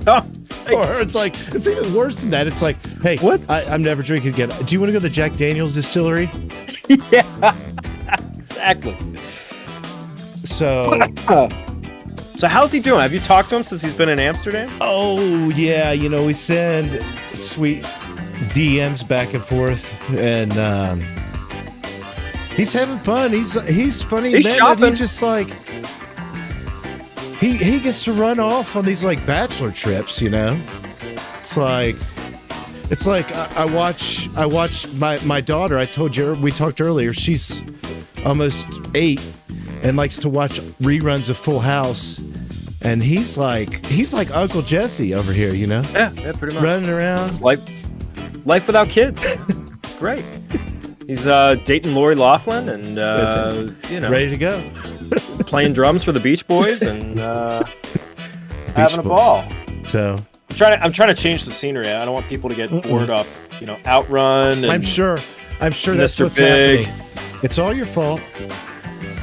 Speaker 2: Or it's like, it's even worse than that. It's like, hey,
Speaker 1: what?
Speaker 2: I'm never drinking again. Do you want to go to the Jack Daniels distillery?
Speaker 1: Yeah, exactly.
Speaker 2: So
Speaker 1: how's he doing? Have you talked to him since he's been in Amsterdam?
Speaker 2: oh yeah, you know, we send sweet DMs back and forth, and he's having fun. He's funny.
Speaker 1: He's
Speaker 2: man,
Speaker 1: shopping.
Speaker 2: He just like he gets to run off on these like bachelor trips. You know, it's like I watch my daughter. I told you we talked earlier. She's almost 8 and likes to watch reruns of Full House. And he's like Uncle Jesse over here, you know?
Speaker 1: Yeah, pretty much.
Speaker 2: Running around.
Speaker 1: It's life without kids. It's great. He's dating Lori Loughlin and you know,
Speaker 2: ready to go.
Speaker 1: playing drums for the Beach Boys and having a ball.
Speaker 2: So
Speaker 1: I'm trying to change the scenery. I don't want people to get bored off, you know, Outrun. And
Speaker 2: I'm sure that's
Speaker 1: Mr.
Speaker 2: what's
Speaker 1: Big.
Speaker 2: happening. It's all your fault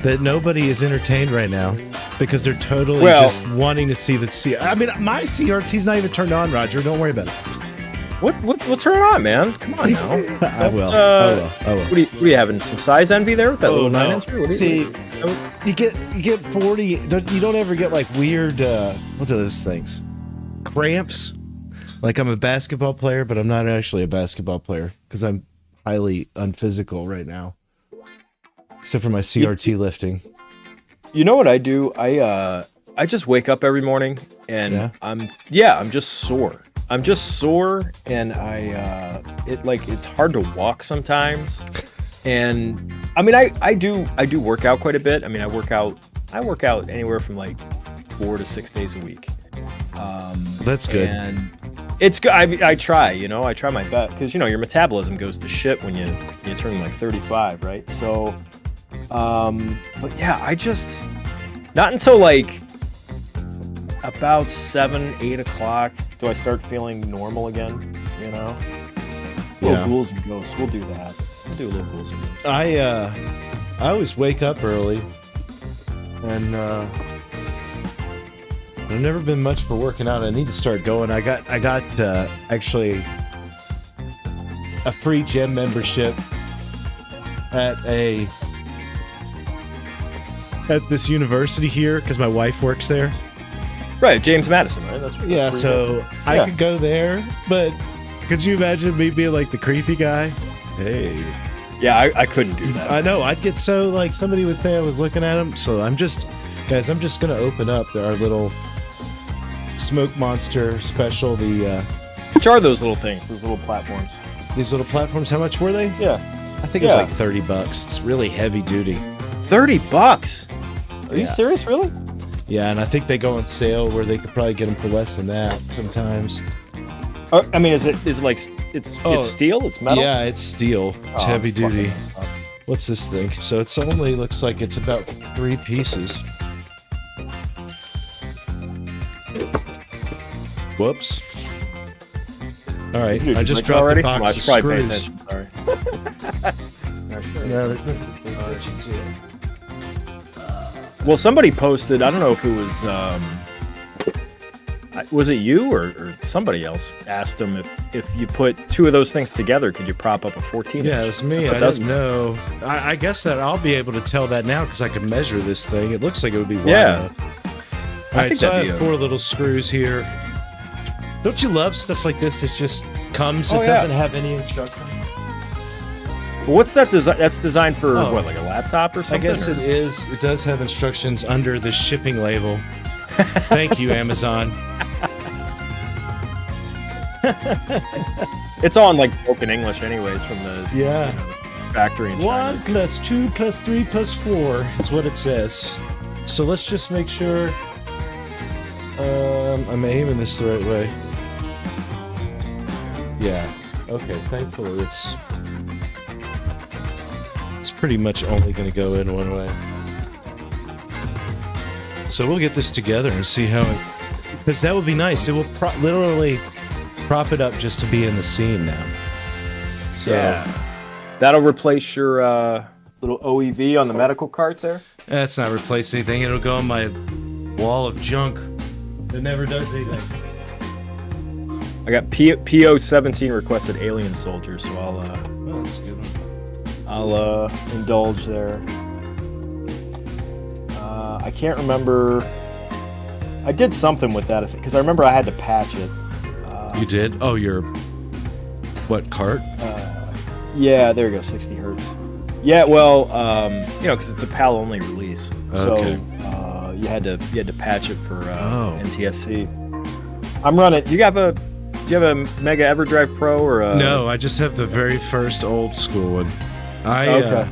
Speaker 2: that nobody is entertained right now because they're totally just wanting to see the I mean, my CRT's not even turned on, Roger. Don't worry about it.
Speaker 1: We'll turn it on, man. Come on now.
Speaker 2: I will.
Speaker 1: What are you having? Some size envy there with that little 9-incher?
Speaker 2: See, you get 40. You don't ever get like weird. What are those things? Cramps. Like I'm a basketball player, but I'm not actually a basketball player because I'm highly unphysical right now. Except for my CRT lifting. You
Speaker 1: know what I do? I just wake up every morning and I'm just sore. I'm just sore and it's hard to walk sometimes. And I mean I do work out quite a bit. I mean I work out anywhere from like 4 to 6 days a week.
Speaker 2: That's good.
Speaker 1: And it's good. I try, you know, I try my best because, you know, your metabolism goes to shit when you turn like 35, right? So, but yeah, I just, not until like about 7-8 o'clock do I start feeling normal again, you know? Little ghouls and ghosts, we'll do that. We'll do a little ghouls and ghosts.
Speaker 2: I always wake up early and, I've never been much for working out. I need to start going. I got actually a free gym membership at this university here because my wife works there.
Speaker 1: Right, James Madison, right? That's
Speaker 2: so I could go there, but could you imagine me being like the creepy guy? Hey.
Speaker 1: Yeah, I couldn't do that.
Speaker 2: I know. I'd get so like somebody would think I was looking at him. So I'm just gonna open up our little Smoke Monster special.
Speaker 1: Which are those little things? Those little platforms?
Speaker 2: These little platforms. How much were they?
Speaker 1: Yeah,
Speaker 2: I think it was like $30. It's really heavy duty.
Speaker 1: $30? Are you serious? Really?
Speaker 2: Yeah, and I think they go on sale where they could probably get them for less than that sometimes.
Speaker 1: I mean, is it like it's steel? It's metal?
Speaker 2: Yeah, it's steel. It's heavy duty. What's this thing? So it's only looks like it's about 3 pieces. Whoops. All right, I just dropped
Speaker 1: already?
Speaker 2: the box of screws.
Speaker 1: Sorry.
Speaker 2: No, there's nothing to pay attention to.
Speaker 1: Well, somebody posted, I don't know if it was it you or somebody else asked them if you put 2 of those things together, could you prop up a 14-inch?
Speaker 2: Yeah, it was me. I don't know. I guess that I'll be able to tell that now because I can measure this thing. It looks like it would be wide enough. All right, so I have 4 little screws here. Don't you love stuff like this? It just comes. It doesn't have any instructions.
Speaker 1: What's that design? That's designed for what, like a laptop or something?
Speaker 2: I guess it is. It does have instructions under the shipping label. Thank you, Amazon.
Speaker 1: It's all in like broken English, anyways, from the factory in China.
Speaker 2: 1 + 2 + 3 + 4 is what it says. So let's just make sure I'm aiming this the right way. Yeah. Okay. Thankfully, it's pretty much only going to go in one way. So we'll get this together and see how it... Because that would be nice. It will literally prop it up just to be in the scene now. So
Speaker 1: that'll replace your little OEV on the medical cart there?
Speaker 2: That's not replace anything. It'll go on my wall of junk that never does anything.
Speaker 1: I got PO17 requested Alien Soldier, so
Speaker 2: that's a good one.
Speaker 1: I'll indulge there. I can't remember. I did something with that because I remember I had to patch it.
Speaker 2: You did? Oh, your what cart?
Speaker 1: Yeah, there you go, 60 hertz. Yeah, well, because it's a PAL only release,
Speaker 2: okay.
Speaker 1: So you had to patch it for NTSC. I'm running. Do you have a Mega EverDrive Pro or a...
Speaker 2: No, I just have the very first old school one.
Speaker 1: Okay.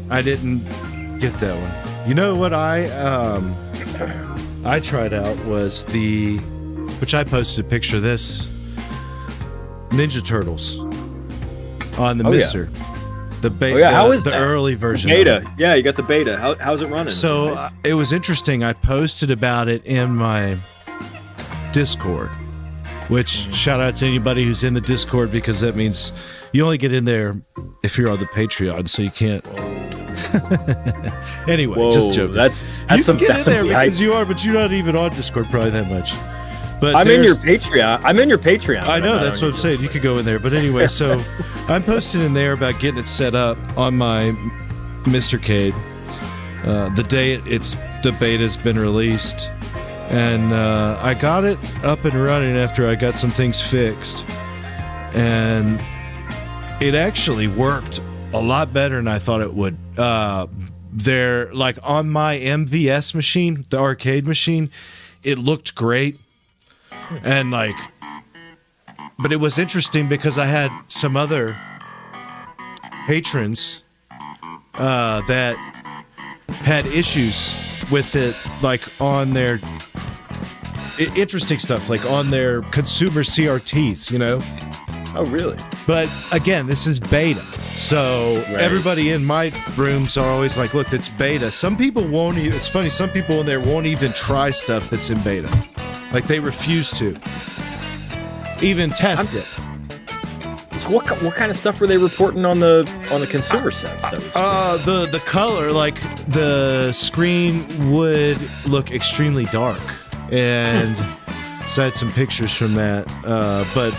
Speaker 2: I didn't get that one. You know what I tried out was which I posted a picture of this, Ninja Turtles on the Mister.
Speaker 1: Yeah.
Speaker 2: The beta.
Speaker 1: How is
Speaker 2: the
Speaker 1: that?
Speaker 2: early version?
Speaker 1: Beta. Yeah, you got the beta. How's it running?
Speaker 2: So it was interesting. I posted about it in my Discord, which shout out to anybody who's in the Discord, because that means you only get in there if you're on the Patreon, so you can't. Anyway,
Speaker 1: Whoa,
Speaker 2: just joking.
Speaker 1: That's
Speaker 2: you
Speaker 1: some,
Speaker 2: can get
Speaker 1: that's
Speaker 2: in there
Speaker 1: some
Speaker 2: because you are, but you're not even on Discord probably that much. But
Speaker 1: I'm in your Patreon.
Speaker 2: I know, that's what I'm saying. You could go in there. But anyway, so I'm posting in there about getting it set up on my Mr. Cade the day the beta's been released. And I got it up and running after I got some things fixed. And it actually worked a lot better than I thought it would. They're like on my MVS machine, the arcade machine, it looked great. And but it was interesting because I had some other patrons that had issues with it, like on their interesting stuff, like on their consumer CRTs, you know?
Speaker 1: Oh, really?
Speaker 2: But again, this is beta. So everybody in my rooms are always like, look, it's beta. Some people won't even, it's funny, some people in there won't even try stuff that's in beta. Like they refuse to even test it.
Speaker 1: So what kind of stuff were they reporting on the consumer sets? That was
Speaker 2: the color, like the screen would look extremely dark, and so I had some pictures from that. But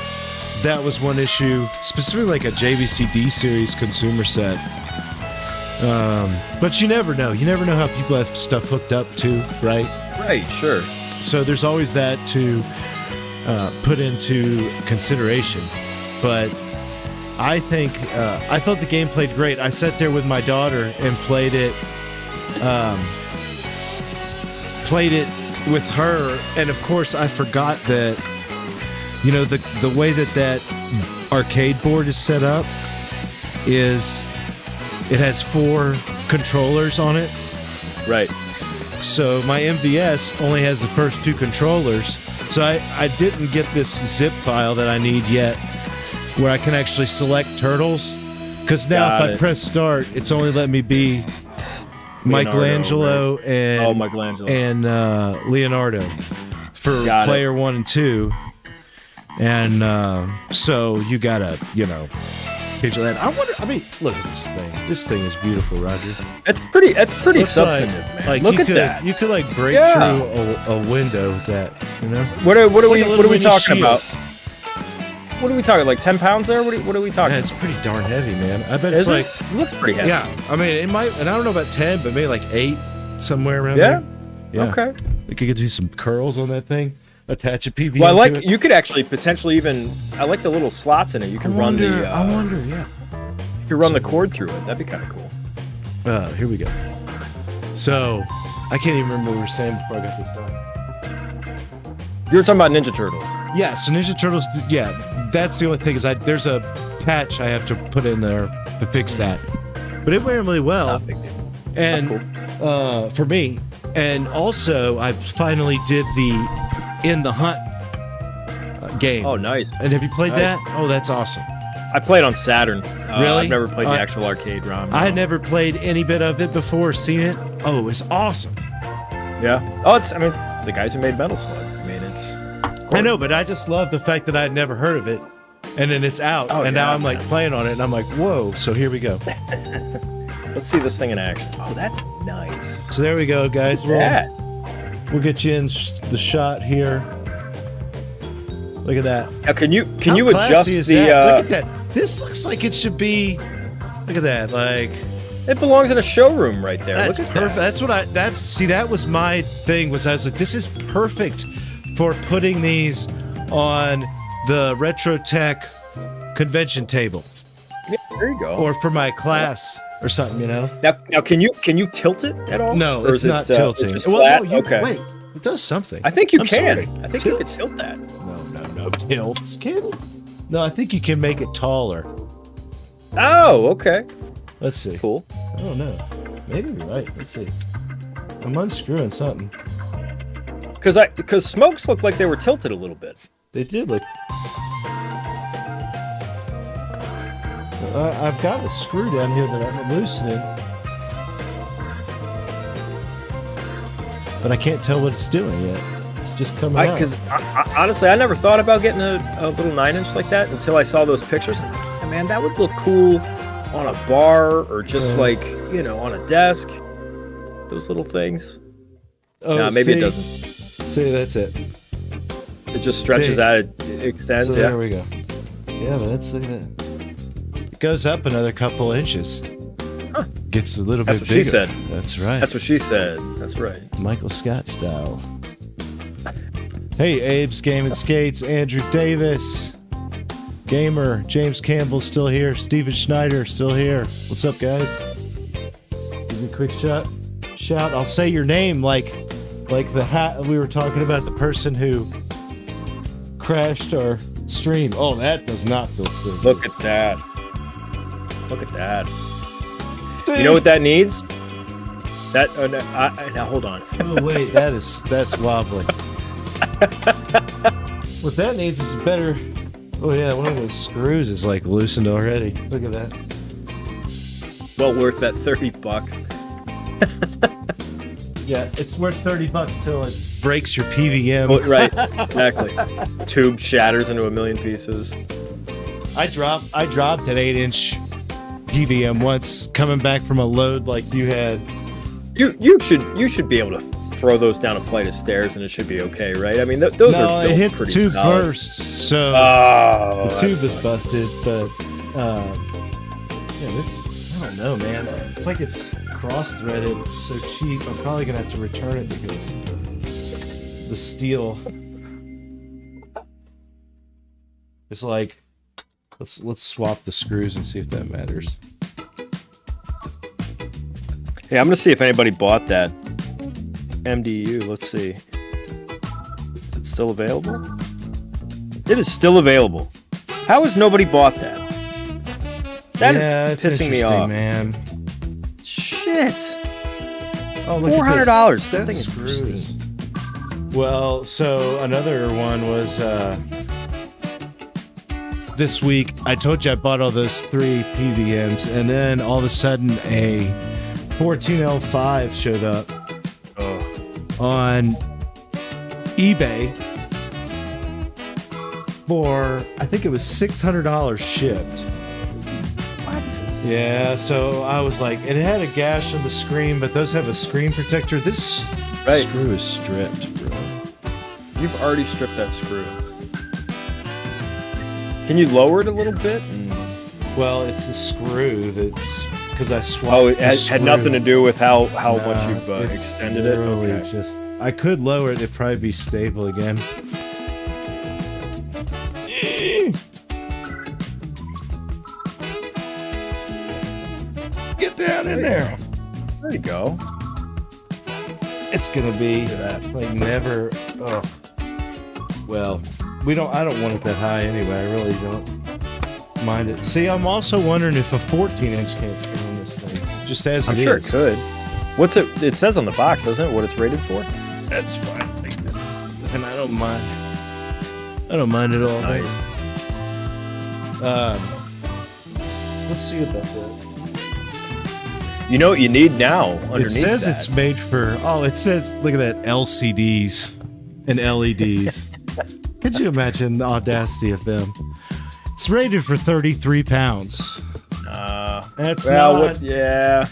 Speaker 2: that was one issue, specifically like a JVC-D series consumer set. But you never know. You never know how people have stuff hooked up to, right?
Speaker 1: Right, sure.
Speaker 2: So there's always that to put into consideration. But I thought the game played great. I sat there with my daughter and played it with her, and of course I forgot that, you know, the way that arcade board is set up is it has 4 controllers on it.
Speaker 1: Right.
Speaker 2: So my MVS only has the first 2 controllers. So I didn't get this zip file that I need yet, where I can actually select Turtles. Because now if I press start, it's only letting me be Michelangelo and Leonardo for player 1 and 2. And so you gotta, picture that. Look at this thing. This thing is beautiful, Roger.
Speaker 1: It's pretty substantive, man.
Speaker 2: Like
Speaker 1: Look at that.
Speaker 2: You could break through a window with that,
Speaker 1: What are we talking about? What are we talking? Like 10 pounds there? What are we talking?
Speaker 2: Yeah, it's pretty darn heavy, man. I bet
Speaker 1: it
Speaker 2: looks
Speaker 1: pretty heavy.
Speaker 2: Yeah, I mean it might, and I don't know about 10, but maybe like 8 somewhere around there. Yeah. Okay. We could do some curls on that thing. Attach a PV.
Speaker 1: Well, you could actually potentially even. I like the little slots in it. You can
Speaker 2: I wonder. Yeah.
Speaker 1: You can run the cord through it. That'd be kind of cool.
Speaker 2: Here we go. So, I can't even remember what we were saying before I got this done.
Speaker 1: You were talking about Ninja Turtles.
Speaker 2: Yeah, so Ninja Turtles, that's the only thing, is there's a patch I have to put in there to fix that. But it went really well.
Speaker 1: That's not a big deal.
Speaker 2: And,
Speaker 1: that's cool.
Speaker 2: For me. And also, I finally did the In the Hunt game.
Speaker 1: Oh, nice.
Speaker 2: And have you played that? Oh, that's awesome.
Speaker 1: I played on Saturn.
Speaker 2: Really?
Speaker 1: I've never played the actual arcade ROM.
Speaker 2: I had never played any bit of it before, seen it. Oh, it's awesome.
Speaker 1: Yeah. Oh, I mean, the guys who made Metal Slug. I mean, it's...
Speaker 2: I know, but I just love the fact that I'd never heard of it. And then it's out, and now I'm like playing on it, and I'm like, whoa, so here we go.
Speaker 1: Let's see this thing in action. Oh, that's nice.
Speaker 2: So there we go, guys. We'll get you in the shot here. Look at that.
Speaker 1: Now, can you
Speaker 2: How
Speaker 1: adjust
Speaker 2: classy is
Speaker 1: the...
Speaker 2: that? Look at that. This looks like it should be... Look at that, like...
Speaker 1: It belongs in a showroom right there.
Speaker 2: That's
Speaker 1: Look at
Speaker 2: perfect.
Speaker 1: that.
Speaker 2: See, that was my thing, was I was like, this is perfect for putting these on the Retro Tech convention table.
Speaker 1: Yeah, there you go.
Speaker 2: Or for my class or something, you know?
Speaker 1: Now can you tilt it at all?
Speaker 2: No,
Speaker 1: or
Speaker 2: it's not tilting.
Speaker 1: Just flat?
Speaker 2: No,
Speaker 1: okay.
Speaker 2: Wait, it does something.
Speaker 1: I think you
Speaker 2: I'm
Speaker 1: can.
Speaker 2: sorry.
Speaker 1: I think you can tilt that.
Speaker 2: No, tilts. No, I think you can make it taller.
Speaker 1: Oh, okay.
Speaker 2: Let's see.
Speaker 1: Cool.
Speaker 2: I don't know. Maybe you're right. Let's see. I'm unscrewing something.
Speaker 1: Because smokes looked like they were tilted a little bit.
Speaker 2: They did look. I've got a screw down here that I'm loosening, but I can't tell what it's doing yet. It's just coming out.
Speaker 1: Because honestly, I never thought about getting a little 9-inch like that until I saw those pictures. I'm like, "Yeah, man, that would look cool on a bar or just like, on a desk. Those little things.
Speaker 2: Oh,
Speaker 1: no, maybe it doesn't.
Speaker 2: See, that's it.
Speaker 1: It just stretches out. It extends.
Speaker 2: So there we go. Yeah, but let's see that. It goes up another couple inches.
Speaker 1: Huh.
Speaker 2: Gets a little
Speaker 1: That's
Speaker 2: bit
Speaker 1: what
Speaker 2: bigger.
Speaker 1: she said.
Speaker 2: That's right.
Speaker 1: That's what she said. That's right.
Speaker 2: Michael Scott style. Hey, Abe's Game and Skates, Andrew Davis, Gamer, James Campbell still here, Steven Schneider still here. What's up, guys? Give me a quick shout. I'll say your name like the hat we were talking about, the person who crashed our stream. Oh, that does not feel stupid.
Speaker 1: Look at that. Look at that. You know what that needs? That now hold on.
Speaker 2: Oh wait, that's wobbly. What that needs is better. Oh yeah, one of those screws is like loosened already. Look at that.
Speaker 1: Well worth that $30.
Speaker 2: Yeah, it's worth $30 till it breaks your PVM.
Speaker 1: Oh, right, exactly. Tube shatters into a million pieces.
Speaker 2: I dropped an 8-inch PVM once coming back from a load like you had.
Speaker 1: You should be able to throw those down a flight of stairs and it should be okay, right? I mean, those are built
Speaker 2: it hit the
Speaker 1: pretty
Speaker 2: tube
Speaker 1: solid.
Speaker 2: first, so the tube is busted. But yeah, this I don't know, man. It's like it's cross-threaded, so cheap. I'm probably gonna have to return it because the steel is like. Let's swap the screws and see if that matters.
Speaker 1: Hey, I'm gonna see if anybody bought that MDU. Let's see. Is it still available? It is still available. How has nobody bought that? That is pissing me off,
Speaker 2: man.
Speaker 1: Shit.
Speaker 2: Oh, look
Speaker 1: $400.
Speaker 2: That
Speaker 1: thing is
Speaker 2: screws.
Speaker 1: pristine.
Speaker 2: Well, so another one was this week. I told you I bought all those 3 PVMs, and then all of a sudden a 14L5 showed up on eBay for, I think it was $600 shipped.
Speaker 1: What?
Speaker 2: Yeah, so I was like, it had a gash on the screen, but those have a screen protector. This screw is stripped, bro.
Speaker 1: You've already stripped that screw. Can you lower it a little bit?
Speaker 2: Well, it's the screw that's because I swapped.
Speaker 1: Oh, it had nothing to do with how much you've
Speaker 2: it's
Speaker 1: extended it. Okay.
Speaker 2: Just I could lower it; it'd probably be stable again. Get down in there.
Speaker 1: There you go.
Speaker 2: It's gonna be like never. Oh, well, I don't want it that high anyway. I really don't mind it. See, I'm also wondering if a 14-inch can't stay on this thing. Just as
Speaker 1: I'm
Speaker 2: it
Speaker 1: sure
Speaker 2: is.
Speaker 1: it could. What's it? It says on the box, doesn't it? What it's rated for?
Speaker 2: That's fine. And I don't mind. I don't mind at all.
Speaker 1: Nice.
Speaker 2: Let's see about that.
Speaker 1: You know what you need now underneath
Speaker 2: It says
Speaker 1: that?
Speaker 2: it's made for. Oh, it says. Look at that, LCDs and LEDs. Could you imagine the audacity of them? It's rated for 33 pounds. That's not.
Speaker 1: Yeah.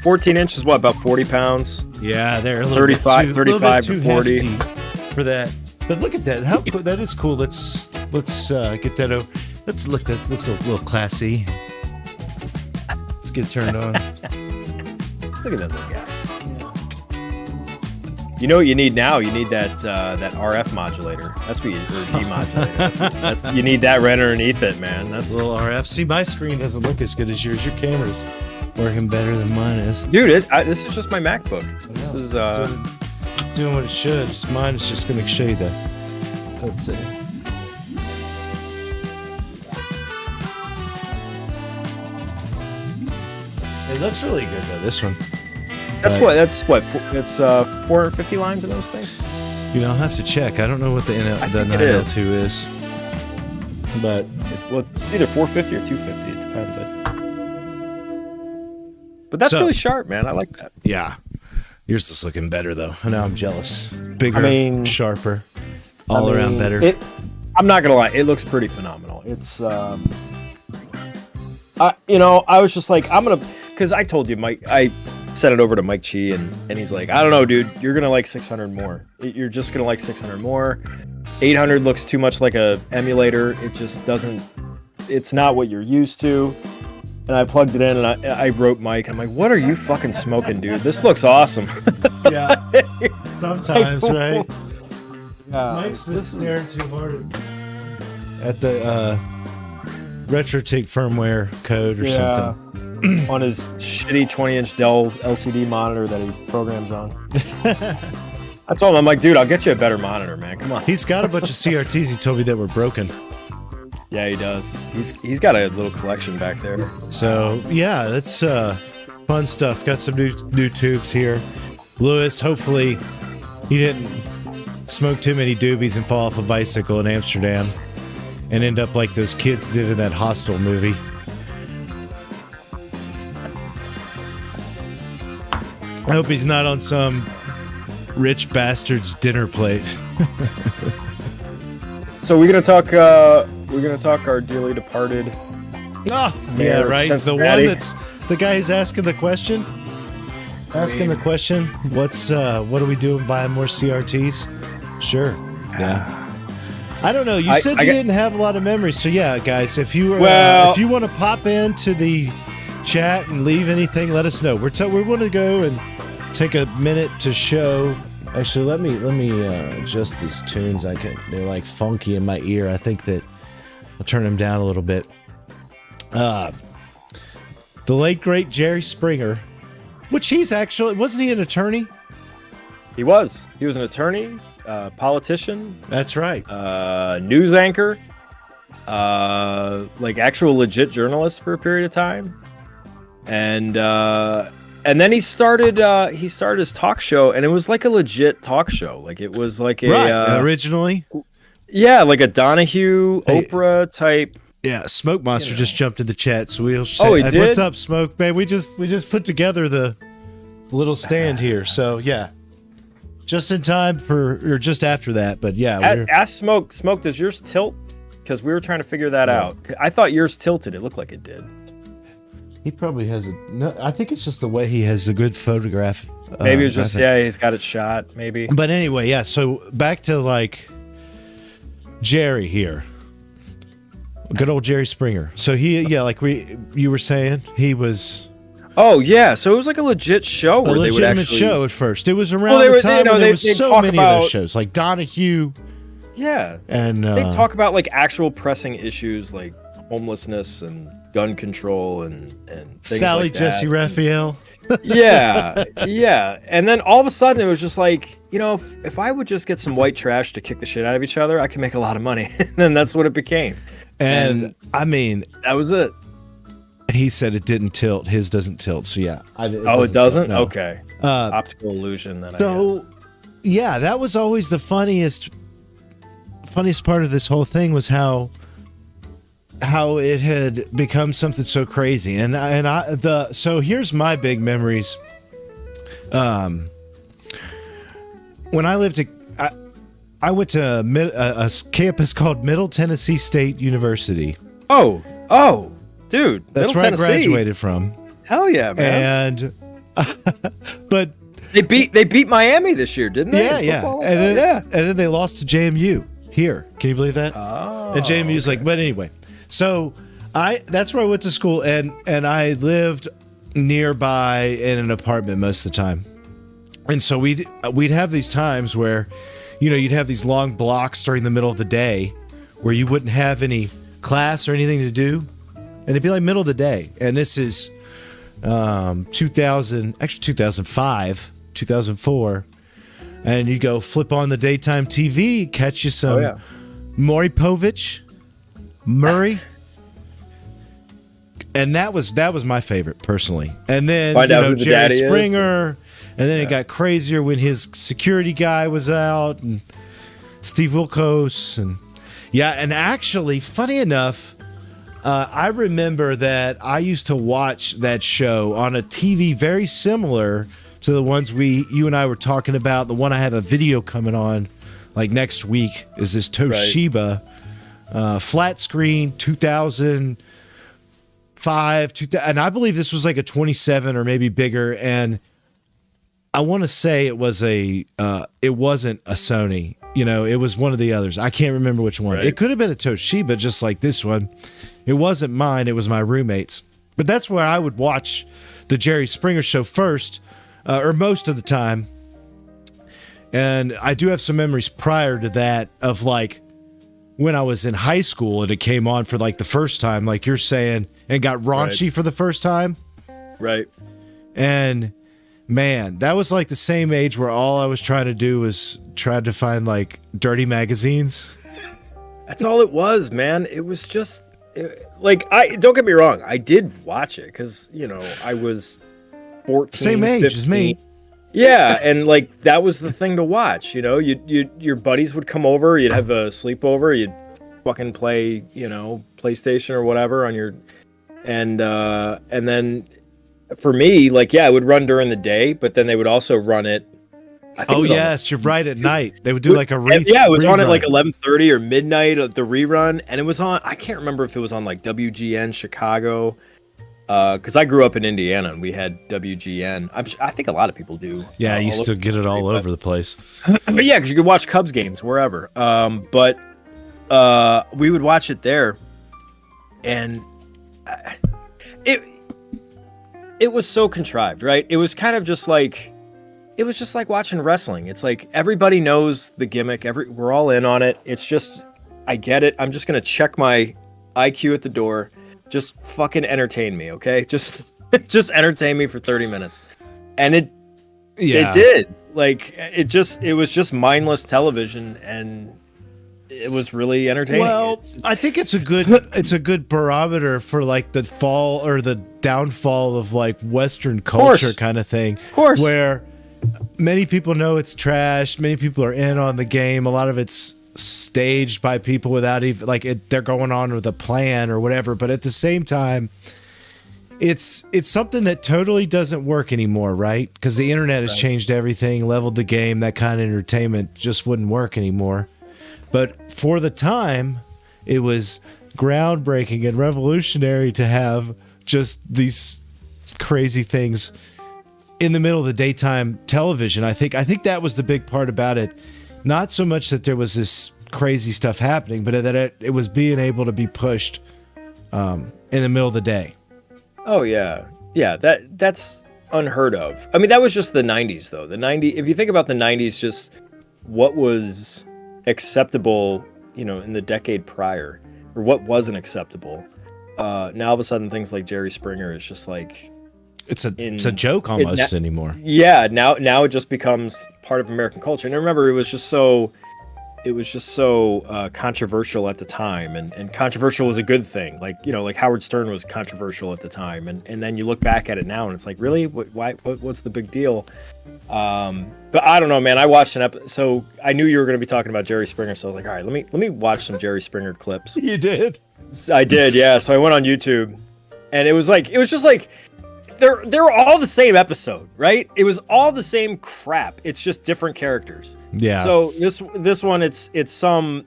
Speaker 1: 14 inches, what, about 40 pounds?
Speaker 2: Yeah, they're a little
Speaker 1: 35,
Speaker 2: bit too,
Speaker 1: 35
Speaker 2: little bit
Speaker 1: to 40.
Speaker 2: too hefty for that. But look at that. How cool. That is cool. Let's get that over. Let's look. That looks a little classy. Let's get turned on.
Speaker 1: Look at that little guy. You know what you need now? You need that RF modulator. That's what you, or demodulator. You need that right underneath it, man. That's
Speaker 2: A little RF. See, my screen doesn't look as good as yours. Your camera's working better than mine is.
Speaker 1: Dude, this is just my MacBook. This is
Speaker 2: it's doing what it should. Mine is just going to show you that. Let's see. It looks really good though. This one.
Speaker 1: That's what. It's 450 lines in those things.
Speaker 2: You know, I'll have to check. I don't know what the 9L2 is. But
Speaker 1: it's either 450 or 250. It depends. But that's really sharp, man. I like that.
Speaker 2: Yeah. Yours is looking better though. Now I'm jealous. Bigger, sharper, all around better.
Speaker 1: I'm not gonna lie, it looks pretty phenomenal. It's I was just like, because I told you, Mike, I sent it over to Mike Chi, and he's like, I don't know, dude, you're gonna like 600 more. You're just gonna like 600 more. 800 looks too much like a emulator. It just doesn't. It's not what you're used to. And I plugged it in, and I wrote Mike. I'm like, what are you fucking smoking, dude? This looks awesome.
Speaker 2: Yeah. Sometimes, right?
Speaker 1: Yeah.
Speaker 2: Mike's been staring too hard at the RetroTink firmware code or something.
Speaker 1: On his shitty 20-inch Dell LCD monitor that he programs on. I told him, I'm like, dude, I'll get you a better monitor, man. Come on.
Speaker 2: He's got a bunch of CRTs he told me that were broken.
Speaker 1: Yeah, he does. He's got a little collection back there.
Speaker 2: So yeah, that's fun stuff. Got some new tubes here. Lewis, hopefully he didn't smoke too many doobies and fall off a bicycle in Amsterdam and end up like those kids did in that Hostel movie. I hope he's not on some rich bastard's dinner plate.
Speaker 1: So we're gonna talk our dearly departed.
Speaker 2: Oh, yeah, right. The one that's the guy who's asking the question. Asking the question, what are we doing? Buying more CRTs? Sure. Yeah. I don't know. You said you didn't have a lot of memories, so yeah, guys. If you want to pop into the chat and leave anything, let us know. We want to go and take a minute to show. Actually, let me adjust these tunes. They're like funky in my ear. I think that I'll turn them down a little bit. The late great Jerry Springer, which wasn't he an attorney?
Speaker 1: He was an attorney, politician.
Speaker 2: That's right.
Speaker 1: News anchor, like actual legit journalist for a period of time, and then he started his talk show, and it was like a legit talk show. Like it was like
Speaker 2: originally.
Speaker 1: Yeah, like a Donahue, Oprah type.
Speaker 2: Yeah, Smoke Monster just jumped in the chat, so we'll say,
Speaker 1: he did?
Speaker 2: What's up, Smoke? Man, we just put together the little stand here, so yeah. Just in time or just after that, but yeah.
Speaker 1: Ask Smoke, does yours tilt? Because we were trying to figure that out. I thought yours tilted. It looked like it did.
Speaker 2: He probably has no, I think it's just the way he has a good photograph.
Speaker 1: Maybe it was just, he's got it shot, maybe.
Speaker 2: But anyway, yeah, so back to like Jerry here. Good old Jerry Springer. So like you were saying, he was.
Speaker 1: Oh yeah, so it was like a legit show where they would actually
Speaker 2: show at first. It was around the time when there was so many of those shows, like Donahue.
Speaker 1: Yeah,
Speaker 2: and
Speaker 1: they talk about like actual pressing issues like homelessness and gun control and things
Speaker 2: Sally
Speaker 1: like that.
Speaker 2: Jesse Raphael.
Speaker 1: yeah, and then all of a sudden it was just like, if I would just get some white trash to kick the shit out of each other, I can make a lot of money. And then that's what it became.
Speaker 2: And I mean,
Speaker 1: that was it.
Speaker 2: He said it didn't tilt. His doesn't tilt. So yeah.
Speaker 1: It doesn't?
Speaker 2: No.
Speaker 1: Okay. Optical illusion then, I guess.
Speaker 2: Yeah, that was always the funniest part of this whole thing was how how it had become something so crazy. So here's my big memories. When I lived, I went to a campus called Middle Tennessee State University.
Speaker 1: Oh, dude,
Speaker 2: that's
Speaker 1: Middle
Speaker 2: where
Speaker 1: Tennessee.
Speaker 2: I graduated from.
Speaker 1: Hell yeah, man!
Speaker 2: And but
Speaker 1: they beat Miami this year, didn't they?
Speaker 2: Yeah. And then they lost to JMU here. Can you believe that?
Speaker 1: Oh,
Speaker 2: and JMU's like, but anyway. So that's where I went to school, and I lived nearby in an apartment most of the time. And so we'd have these times where, you'd have these long blocks during the middle of the day where you wouldn't have any class or anything to do, and it'd be like middle of the day. And this is 2005, 2004, and you go flip on the daytime TV, catch you some Maury Povich, Murray. And that was my favorite personally. And then Jerry Springer, and then it got crazier when his security guy was out, and Steve Wilkos, and actually, funny enough, I remember that I used to watch that show on a TV very similar to the ones you and I were talking about. The one I have a video coming on like next week is this Toshiba flat screen 2005, and I believe this was like a 27 or maybe bigger. And I want to say it wasn't a Sony. It was one of the others. I can't remember which one. Right. It could have been a Toshiba, just like this one. It wasn't mine. It was my roommate's. But that's where I would watch the Jerry Springer show first, or most of the time. And I do have some memories prior to that of like when I was in high school and it came on for like the first time, like you're saying, and got raunchy for the first time.
Speaker 1: Right.
Speaker 2: And man, that was like the same age where all I was trying to do was try to find like dirty magazines.
Speaker 1: That's all it was, man. It was just don't get me wrong. I did watch it because, I was 14,
Speaker 2: same age
Speaker 1: 15.
Speaker 2: as me.
Speaker 1: Yeah. And like, that was the thing to watch, your buddies would come over, you'd have a sleepover, you'd fucking play, PlayStation or whatever on your, and then, for me, it would run during the day, but then they would also run it.
Speaker 2: You're right, at night. They would do like a rerun.
Speaker 1: Yeah, it was on at like 11:30 or midnight, the rerun, and it was on. I can't remember if it was on like WGN Chicago, because I grew up in Indiana and we had WGN. I think a lot of people do.
Speaker 2: Yeah, you still get it all over the place.
Speaker 1: But yeah, because you could watch Cubs games wherever. But we would watch it there, and it was so contrived, right? It was kind of just like, it was just like watching wrestling. It's like everybody knows the gimmick. We're all in on it. It's just, I get it. I'm just going to check my IQ at the door. Just fucking entertain me, okay? Just entertain me for 30 minutes. And it did. Like, it was just mindless television, and it was really entertaining.
Speaker 2: Well, I think it's a good barometer for like the fall or the downfall of like Western culture kind of thing.
Speaker 1: Of course.
Speaker 2: Where many people know it's trash. Many people are in on the game. A lot of it's staged by people without even they're going on with a plan or whatever. But at the same time, it's something that totally doesn't work anymore, right? Because the internet has changed everything, leveled the game. That kind of entertainment just wouldn't work anymore. But for the time, it was groundbreaking and revolutionary to have just these crazy things in the middle of the daytime television. I think that was the big part about it. Not so much that there was this crazy stuff happening, but that it was being able to be pushed in the middle of the day.
Speaker 1: Oh yeah, yeah. That's unheard of. I mean, that was just the '90s, though. The '90s. If you think about the '90s, just what was acceptable, in the decade prior, or what wasn't acceptable. Now all of a sudden, things like Jerry Springer is just like
Speaker 2: it's a joke almost anymore.
Speaker 1: Yeah, now it just becomes part of American culture. And I remember it was just so it was just so controversial at the time, and controversial was a good thing. Like, you know, like Howard Stern was controversial at the time, and then you look back at it now and it's like, really, what's the big deal? But I don't know, man. I watched an episode, so I knew you were going to be talking about Jerry Springer, so I was like, all right, let me watch some Jerry Springer clips.
Speaker 2: You did?
Speaker 1: I did, yeah. So I went on YouTube, and it was just like they're all the same episode, right? It was all the same crap. It's just different characters.
Speaker 2: Yeah.
Speaker 1: So this one, it's some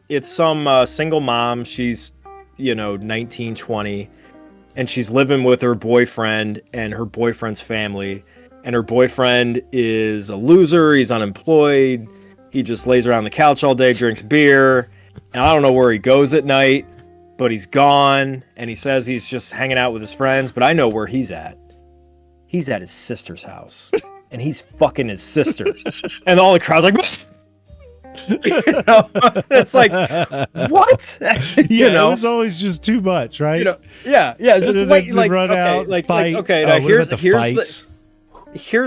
Speaker 1: single mom. She's 19, 20, and she's living with her boyfriend and her boyfriend's family. And her boyfriend is a loser. He's unemployed. He just lays around the couch all day, drinks beer, and I don't know where he goes at night, but he's gone. And he says he's just hanging out with his friends, but I know where he's at. He's at his sister's house, and he's fucking his sister. And all the crowd's like, it's like, what?
Speaker 2: It was always just too much, right?
Speaker 1: Just wait, like,
Speaker 2: run
Speaker 1: okay,
Speaker 2: out,
Speaker 1: like,
Speaker 2: fight.
Speaker 1: okay. Now here's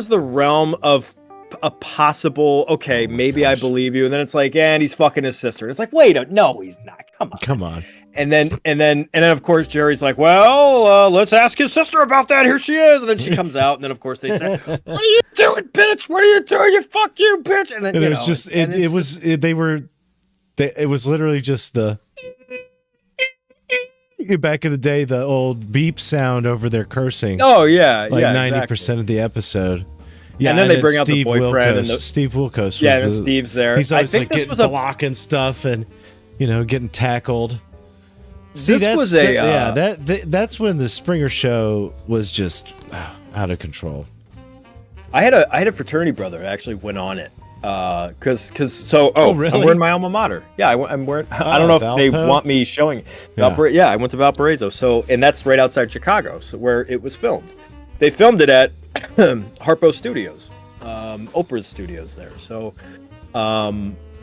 Speaker 1: the realm of a possible. Okay, maybe I believe you, and then it's like, and he's fucking his sister. And it's like, wait, no, he's not. Come on. And then of course Jerry's like, well, let's ask his sister about that. Here she is. And then she comes out, and then of course they say, what are you doing, bitch? What are you doing? You fuck you, bitch. And then
Speaker 2: it was just it was literally just the back in the day, the old beep sound over their cursing.
Speaker 1: Oh yeah,
Speaker 2: like
Speaker 1: yeah,
Speaker 2: 90% of the episode. Yeah,
Speaker 1: and then they bring out
Speaker 2: Steve
Speaker 1: the boyfriend
Speaker 2: Wilkos, Steve Wilkos.
Speaker 1: Yeah, and Steve's there.
Speaker 2: He's always like getting blocking stuff and getting tackled. See, that's when the Springer Show was just out of control.
Speaker 1: I had a fraternity brother that actually went on it because really? I'm wearing my alma mater. Yeah, I'm wearing. I don't know if they want me showing it. Yeah, I went to Valparaiso. So, and that's right outside Chicago, so where it was filmed. They filmed it at Harpo Studios, Oprah's studios there.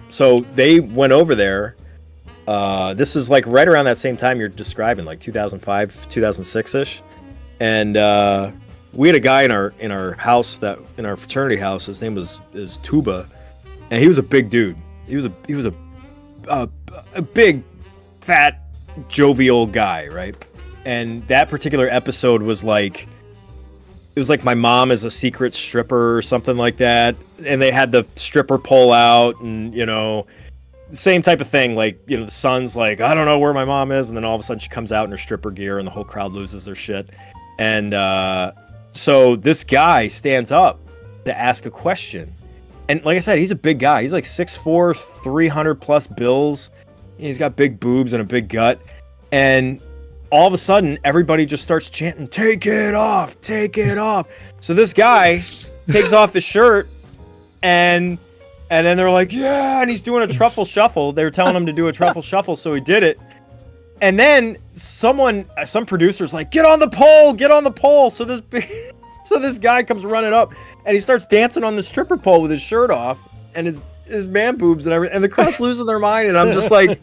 Speaker 1: So they went over there. This is like right around that same time you're describing, like 2005, 2006-ish. And we had a guy in our house, in our fraternity house. His name is Tuba, and he was a big dude. He was a big, fat, jovial guy, right? And that particular episode was like, it was like my mom is a secret stripper or something like that, and they had the stripper pole out, and same type of thing. Like, the son's like, I don't know where my mom is, and then all of a sudden she comes out in her stripper gear, and the whole crowd loses their shit. And so this guy stands up to ask a question, and like I said, he's a big guy. He's like 6'4", 300 plus bills. He's got big boobs and a big gut, and all of a sudden everybody just starts chanting, take it off, take it off. So this guy takes off his shirt, and then they're like, yeah, and he's doing a truffle shuffle. They were telling him to do a truffle shuffle, so he did it. And then some producer's like, get on the pole. So this guy comes running up, and he starts dancing on the stripper pole with his shirt off and his man boobs and everything. And the crowd's losing their mind, and I'm just like,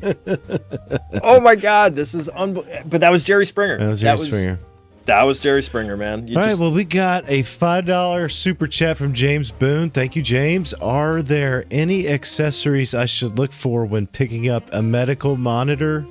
Speaker 1: oh my God, this is unbelievable. But that was Jerry Springer. That was Jerry Springer, man.
Speaker 2: All right, well, we got a $5 super chat from James Boone. Thank you, James. Are there any accessories I should look for when picking up a medical monitor,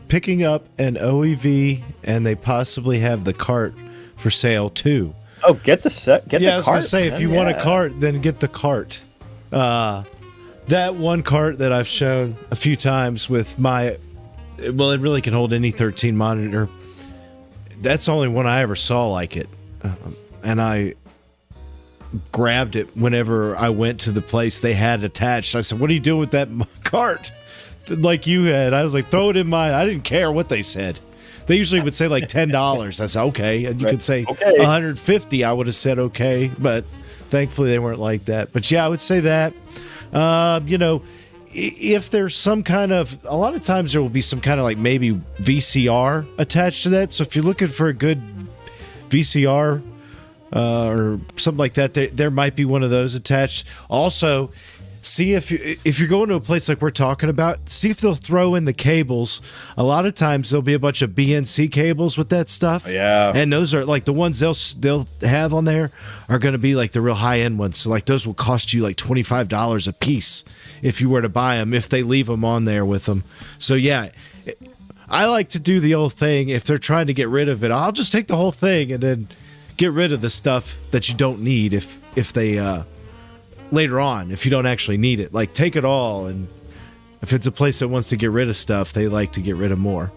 Speaker 2: picking up an OEV, and they possibly have the cart for sale too?
Speaker 1: Oh, get the set. Get the cart.
Speaker 2: Yeah, I was going to say, if you want a cart, then get the cart. That one cart that I've shown a few times with it really can hold any 13 monitor. That's the only one I ever saw like it. And I grabbed it whenever I went to the place they had attached. I said, what are you doing with that cart? Like you had. I was like, throw it in mine. I didn't care what they said. They usually would say like $10. I said, okay. And you could say $150. I would have said okay. But thankfully they weren't like that. But yeah, I would say that. If there's some kind of, a lot of times there will be some kind of like maybe VCR attached to that. So if you're looking for a good VCR or something like that, there might be one of those attached. Also, See if you're going to a place like we're talking about, see if they'll throw in the cables. A lot of times there'll be a bunch of BNC cables with that stuff.
Speaker 1: Yeah.
Speaker 2: And those are like the ones they'll have on there are going to be like the real high end ones. So like those will cost you like $25 a piece if you were to buy them, if they leave them on there with them. So yeah, I like to do the old thing. If they're trying to get rid of it, I'll just take the whole thing and then get rid of the stuff that you don't need if they later on, if you don't actually need it. Like, take it all, and if it's a place that wants to get rid of stuff, they like to get rid of more.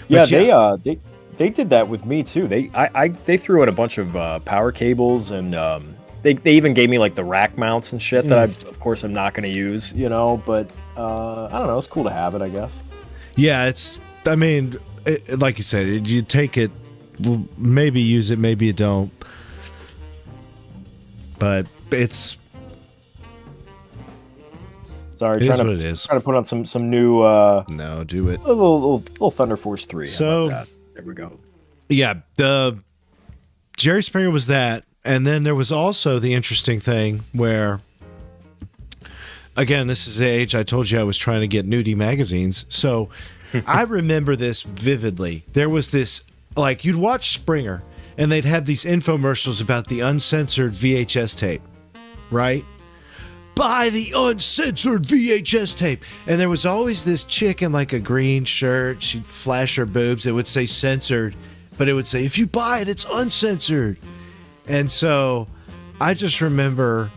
Speaker 1: Yeah, they did that with me too. They threw in a bunch of power cables, and they even gave me like the rack mounts and shit that I, of course, I'm not going to use, you know. But I don't know, it's cool to have it, I guess.
Speaker 2: Yeah, I mean, like you said, you take it, maybe use it, maybe you don't. But it's
Speaker 1: sorry,
Speaker 2: it is what it is.
Speaker 1: Trying to put on some new
Speaker 2: no, do it.
Speaker 1: A little Thunder Force 3.
Speaker 2: So
Speaker 1: there we go.
Speaker 2: Yeah, the Jerry Springer was that, and then there was also the interesting thing where, again, this is the age I told you I was trying to get nudie magazines. So I remember this vividly. There was this, like, you'd watch Springer, and they'd have these infomercials about the uncensored VHS tape, right? Buy the uncensored VHS tape. And there was always this chick in like a green shirt. She'd flash her boobs. It would say censored, but it would say, if you buy it, it's uncensored. And so I just remember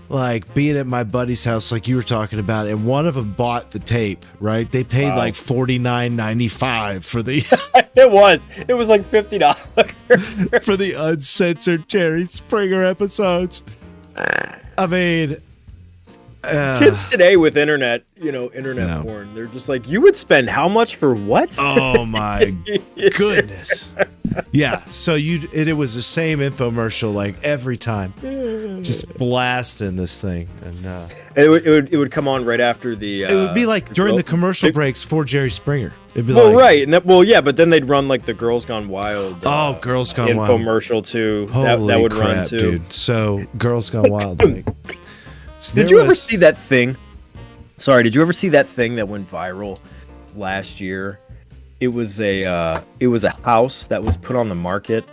Speaker 2: like being at my buddy's house, like you were talking about, and one of them bought the tape, right? They paid like $49.95 for the
Speaker 1: it was like $50
Speaker 2: for the uncensored Jerry Springer episodes. I mean,
Speaker 1: kids today with internet porn, they're just like, you would spend how much for what?
Speaker 2: Oh my goodness. Yeah, so it was the same infomercial like every time, just blasting this thing, and
Speaker 1: it would come on right after the.
Speaker 2: It would be like during the commercial breaks for Jerry Springer. It'd be
Speaker 1: right, and but then they'd run like the Girls Gone Wild.
Speaker 2: Girls Gone Wild
Speaker 1: infomercial too.
Speaker 2: Holy
Speaker 1: that would
Speaker 2: crap,
Speaker 1: run too,
Speaker 2: dude. So Girls Gone Wild. Like,
Speaker 1: did you ever see that thing? Sorry, did you ever see that thing that went viral last year? It was a house that was put on the market,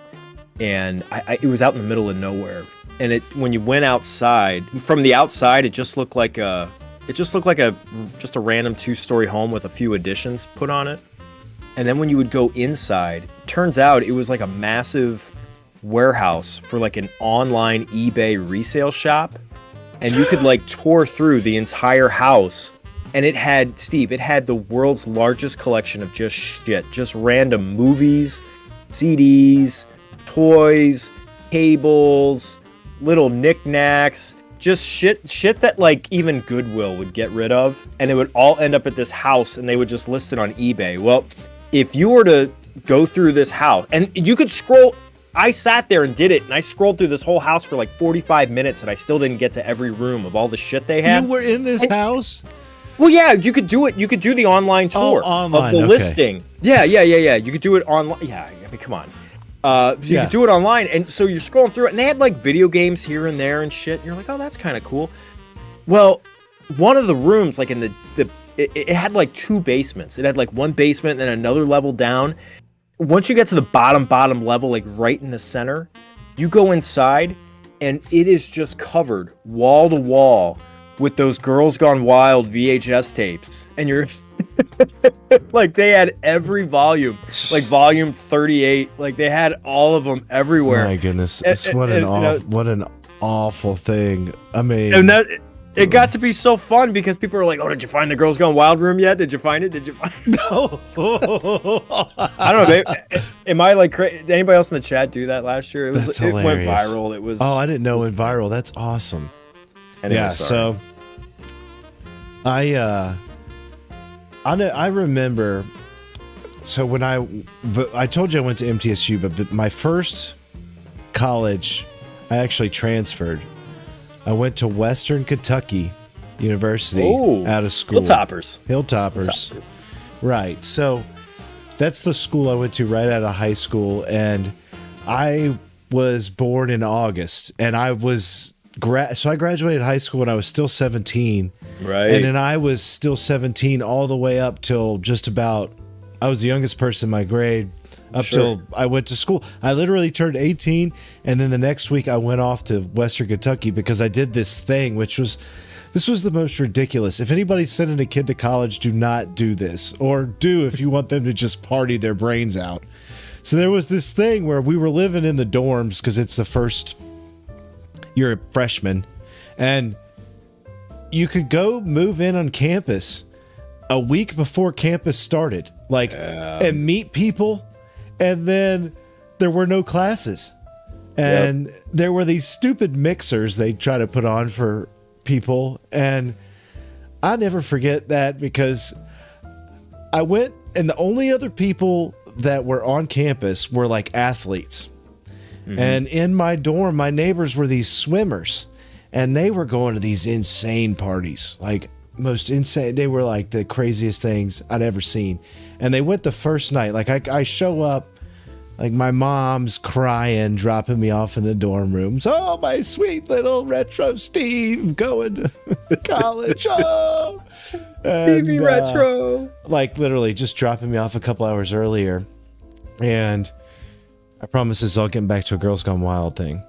Speaker 1: and it was out in the middle of nowhere. And when you went outside, from the outside, it just looked like a random 2-story home with a few additions put on it. And then when you would go inside, turns out it was like a massive warehouse for like an online eBay resale shop. And you could like tour through the entire house, and it had the world's largest collection of just shit, just random movies, CDs, toys, cables, little knickknacks, just shit that like even Goodwill would get rid of, and it would all end up at this house, and they would just list it on eBay. Well, if you were to go through this house, and you could scroll. I sat there and did it, and I scrolled through this whole house for like 45 minutes, and I still didn't get to every room of all the shit they had.
Speaker 2: You were in this house?
Speaker 1: Well, yeah, you could do it. You could do the online tour of the listing. Yeah. You could do it online. Yeah, I mean, come on. You could do it online, and so you're scrolling through it, and they had like video games here and there and shit, and you're like, oh, that's kind of cool. Well, one of the rooms, like in it had like 2 basements. It had like one basement and then another level down. Once you get to the bottom level, like right in the center, you go inside, and it is just covered wall to wall with those Girls Gone Wild VHS tapes. And you're like, they had every volume, like volume 38, like they had all of them everywhere.
Speaker 2: My goodness, what an awful thing. I mean,
Speaker 1: and it got to be so fun because people were like, "Oh, did you find the Girls Gone Wild room yet? Did you find it? Did you find it?"
Speaker 2: No.
Speaker 1: I don't know. Am I like crazy? Did anybody else in the chat do that last year? It
Speaker 2: went
Speaker 1: viral. It was.
Speaker 2: Oh, I didn't know it went viral. That's awesome.
Speaker 1: Anyway,
Speaker 2: so I remember. So when I told you I went to MTSU, but my first college, I actually transferred. I went to Western Kentucky University out of school. Hilltoppers. Right. So that's the school I went to right out of high school. And I was born in August, and I was so I graduated high school when I was still 17.
Speaker 1: Right.
Speaker 2: And then I was still 17 all the way up till just about, I was the youngest person in my grade up till I went to school. I literally turned 18, and then the next week I went off to Western Kentucky because I did this thing, this was the most ridiculous. If anybody's sending a kid to college, do not do this, or do if you want them to just party their brains out. So there was this thing where we were living in the dorms because it's the first, you're a freshman, and you could go move in on campus a week before campus started, and meet people, and then there were no classes. And there were these stupid mixers they try to put on for people, and I never forget that because I went, and the only other people that were on campus were like athletes. And in my dorm, my neighbors were these swimmers, and they were going to these insane parties, like most insane. They were like the craziest things I'd ever seen. And they went the first night. Like I show up, like my mom's crying, dropping me off in the dorm rooms. Oh, my sweet little retro Steve going to college. Oh,
Speaker 1: Stevie retro.
Speaker 2: Like literally just dropping me off a couple hours earlier. And I promise this is all getting back to a Girls Gone Wild thing.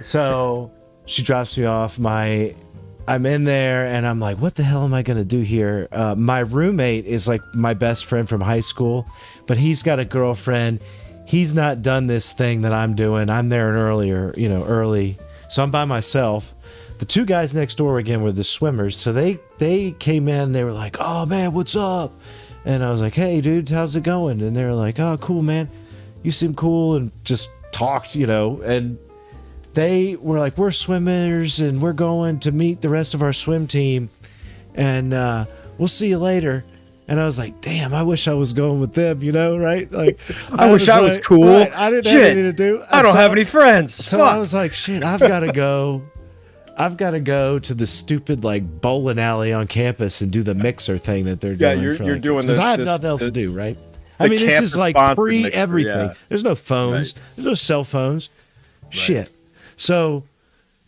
Speaker 2: So she drops me off. I'm in there and I'm like, what the hell am I going to do here? My roommate is like my best friend from high school, but he's got a girlfriend. He's not done this thing that I'm doing. I'm there early. So I'm by myself. The two guys next door again were the swimmers. So they came in and they were like, oh man, what's up? And I was like, hey dude, how's it going? And they were like, oh, cool, man. You seem cool, and just talked, and they were like, we're swimmers and we're going to meet the rest of our swim team, and we'll see you later. And I was like, damn, I wish I was going with them, right? Like,
Speaker 1: I wish I was cool.
Speaker 2: Right, I didn't have anything to do.
Speaker 1: I don't have any friends.
Speaker 2: So I was like, shit, I've got to go. I've got to go to the stupid like bowling alley on campus and do the mixer thing that they're doing.
Speaker 1: Yeah, you're doing this.
Speaker 2: Because I have nothing else to do, right? I mean, this is like free everything. Yeah. There's no phones. Right. There's no cell phones. Right. Shit. So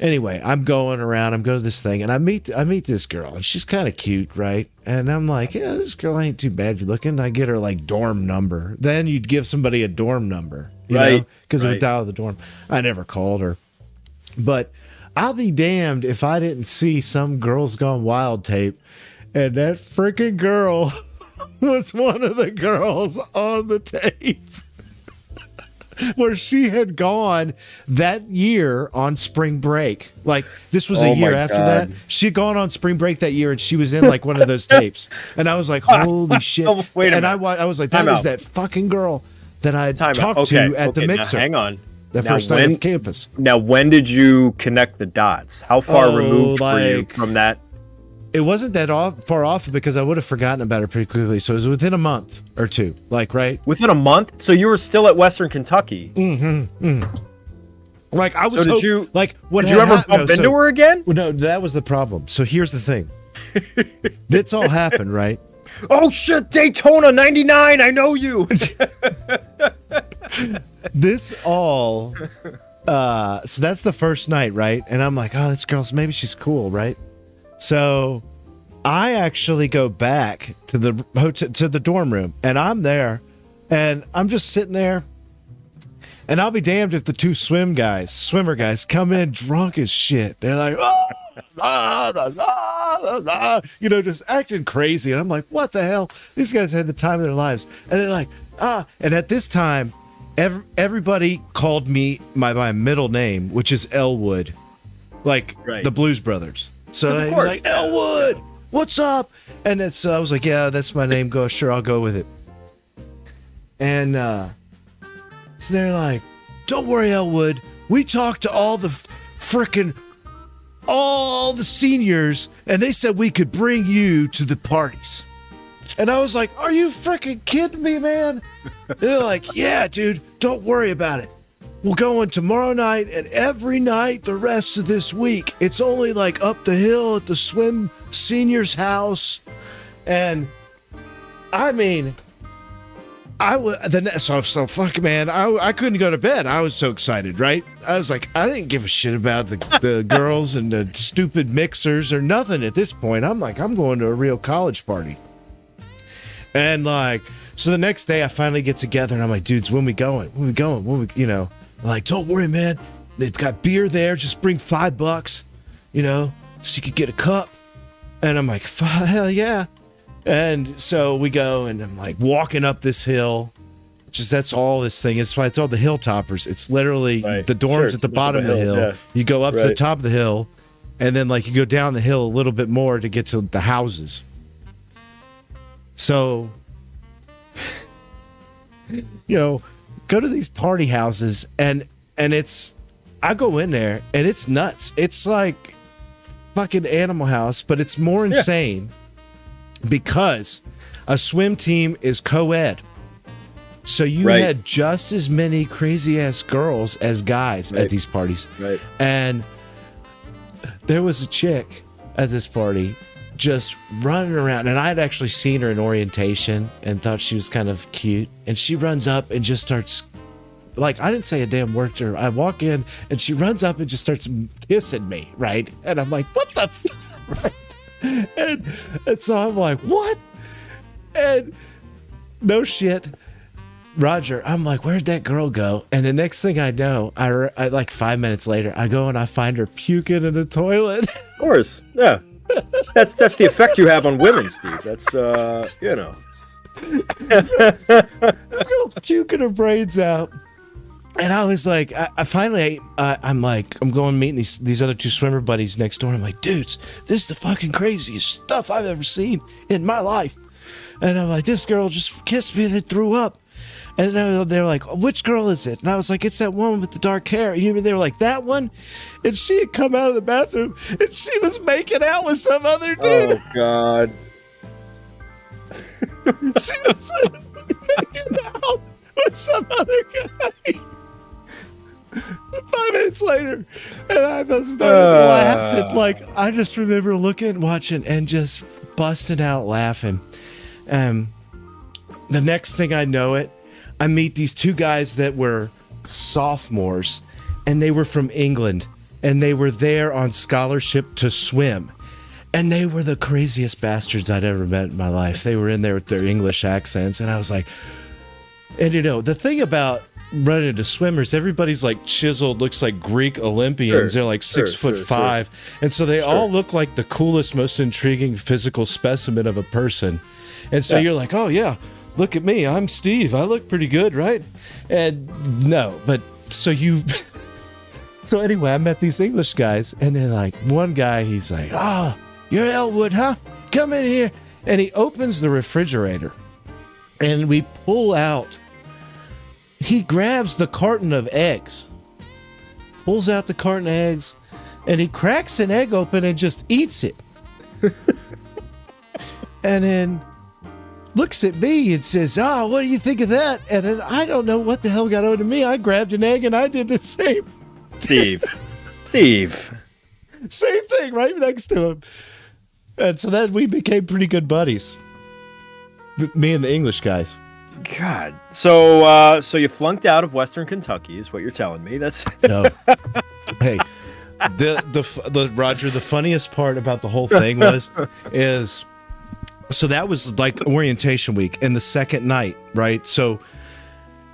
Speaker 2: anyway, I'm going around. I'm going to this thing, and I meet this girl, and she's kind of cute, right? And I'm like, yeah, this girl ain't too bad looking. I get her like dorm number. Then you'd give somebody a dorm number, you know, because it would dial the dorm. I never called her, but I'll be damned if I didn't see some Girls Gone Wild tape, and that freaking girl was one of the girls on the tape where she had gone that year on spring break. Like this was a year after that. She had gone on spring break that year, and she was in like one of those tapes. And I was like, holy shit.
Speaker 1: Wait a minute.
Speaker 2: I was like, that is that fucking girl that I talked to at the mixer.
Speaker 1: Now, hang on.
Speaker 2: The first night of campus.
Speaker 1: Now, when did you connect the dots? How far removed were you from that?
Speaker 2: It wasn't that far off because I would have forgotten about her pretty quickly. So it was within a month or two, right?
Speaker 1: Within a month? So you were still at Western Kentucky?
Speaker 2: Like I was.
Speaker 1: So did you?
Speaker 2: Like what?
Speaker 1: Did you ever bump into her again?
Speaker 2: Well, no, that was the problem. So here's the thing. This all happened, right?
Speaker 1: Oh shit! Daytona '99. I know you.
Speaker 2: This all. So that's the first night, right? And I'm like, oh, this girl's maybe she's cool, right? So I actually go back to the hotel, to the dorm room, and I'm there, and I'm just sitting there, and I'll be damned if the two swimmer guys come in drunk as shit. They're like, just acting crazy. And I'm like, what the hell? These guys had the time of their lives. And they're like, and at this time, everybody called me my middle name, which is Elwood, like the Blues Brothers. So he was like, Elwood, what's up? And I was like, yeah, that's my name. Sure, I'll go with it. And so they're like, don't worry, Elwood. We talked to all the seniors, and they said we could bring you to the parties. And I was like, are you freaking kidding me, man? And they're like, yeah, dude, don't worry about it. We'll go in tomorrow night and every night the rest of this week. It's only like up the hill at the swim senior's house. And I mean, So fuck, man. I couldn't go to bed. I was so excited, right? I was like, I didn't give a shit about the girls and the stupid mixers or nothing at this point. I'm like, I'm going to a real college party. And like, so the next day I finally get together and I'm like, dudes, when we going? When we going? I'm like, don't worry, man. They've got beer there. Just bring $5, so you could get a cup. And I'm like, hell yeah. And so we go, and I'm like walking up this hill. That's all this thing is. That's why it's all the hilltoppers. It's literally the dorms at the bottom of the hill. Yeah. You go up to the top of the hill, and then like you go down the hill a little bit more to get to the houses. So, go to these party houses, and I go in there, and it's nuts. It's like fucking Animal House, but it's more insane. Because a swim team is co-ed. So you had just as many crazy ass girls as guys at these parties. Right. And there was a chick at this party just running around, and I had actually seen her in orientation and thought she was kind of cute. And she runs up and just starts, like, I didn't say a damn word to her. I walk in and she runs up and just starts kissing me, right? And I'm like, what the fuck? Right? And so I'm like, what? And no shit, Roger, I'm like, where'd that girl go? And the next thing I know, I like 5 minutes later, I go and I find her puking in the toilet.
Speaker 1: Of course, yeah. That's the effect you have on women, Steve. That's
Speaker 2: This girl's puking her brains out. And I was like, I finally, I'm going meeting these other two swimmer buddies next door. I'm like, dudes, this is the fucking craziest stuff I've ever seen in my life. And I'm like, this girl just kissed me and then threw up. And they're like, which girl is it? And I was like, it's that one with the dark hair. And they were like, that one? And she had come out of the bathroom and she was making out with some other dude.
Speaker 1: Oh, God.
Speaker 2: She was making out with some other guy. 5 minutes later, and I started laughing. Like, I just remember watching, and just busting out laughing. The next thing I know I meet these two guys that were sophomores, and they were from England, and they were there on scholarship to swim. And they were the craziest bastards I'd ever met in my life. They were in there with their English accents, and I was like, and the thing about running into swimmers, everybody's like chiseled, looks like Greek Olympians. They're like 6'5", and so they all look like the coolest, most intriguing physical specimen of a person. And so you're like, oh yeah, look at me, I'm Steve, I look pretty good, right? And no, but so anyway, I met these English guys, and they're like, one guy, he's like, you're Elwood, huh? Come in here. And he opens the refrigerator, and we pull out. He grabs the carton of eggs, pulls out the carton of eggs, and he cracks an egg open and just eats it. And then looks at me and says, what do you think of that? And then I don't know what the hell got over to me. I grabbed an egg and I did the same.
Speaker 1: Steve.
Speaker 2: Same thing right next to him. And so then we became pretty good buddies. Me and the English guys.
Speaker 1: God. So you flunked out of Western Kentucky is what you're telling me. That's
Speaker 2: no. Hey, the Roger, the funniest part about the whole thing is so that was like orientation week and the second night, right? So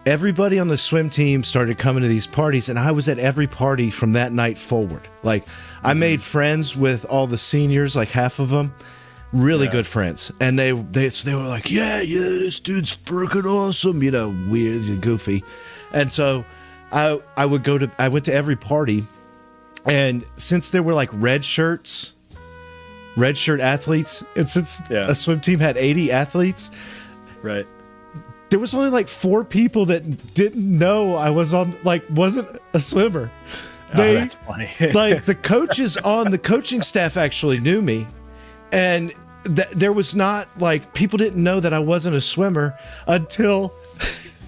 Speaker 2: everybody on the swim team started coming to these parties, and I was at every party from that night forward. Like, I made friends with all the seniors, like half of them. Really good friends, and they were like, yeah, this dude's freaking awesome, weird and goofy. And so I went to every party, and since there were like red shirt athletes, and since a swim team had 80 athletes,
Speaker 1: right,
Speaker 2: there was only like 4 people that didn't know I was wasn't a swimmer.
Speaker 1: That's funny.
Speaker 2: Like, the coaches on the coaching staff actually knew me. And there was not, like, people didn't know that I wasn't a swimmer until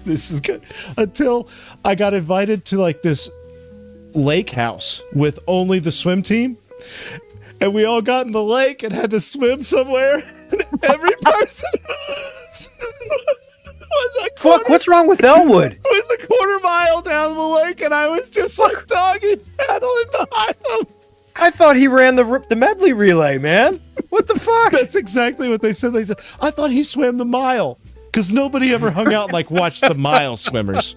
Speaker 2: this is good, until I got invited to like this lake house with only the swim team, and we all got in the lake and had to swim somewhere, and every person was was a
Speaker 1: Fuck, what's wrong with Elwood?
Speaker 2: It was a quarter mile down the lake, and I was just like doggy paddling behind him.
Speaker 1: I thought he ran the medley relay, man. What the fuck?
Speaker 2: That's exactly what they said. They said, I thought he swam the mile. Because nobody ever hung out and like watched the mile swimmers.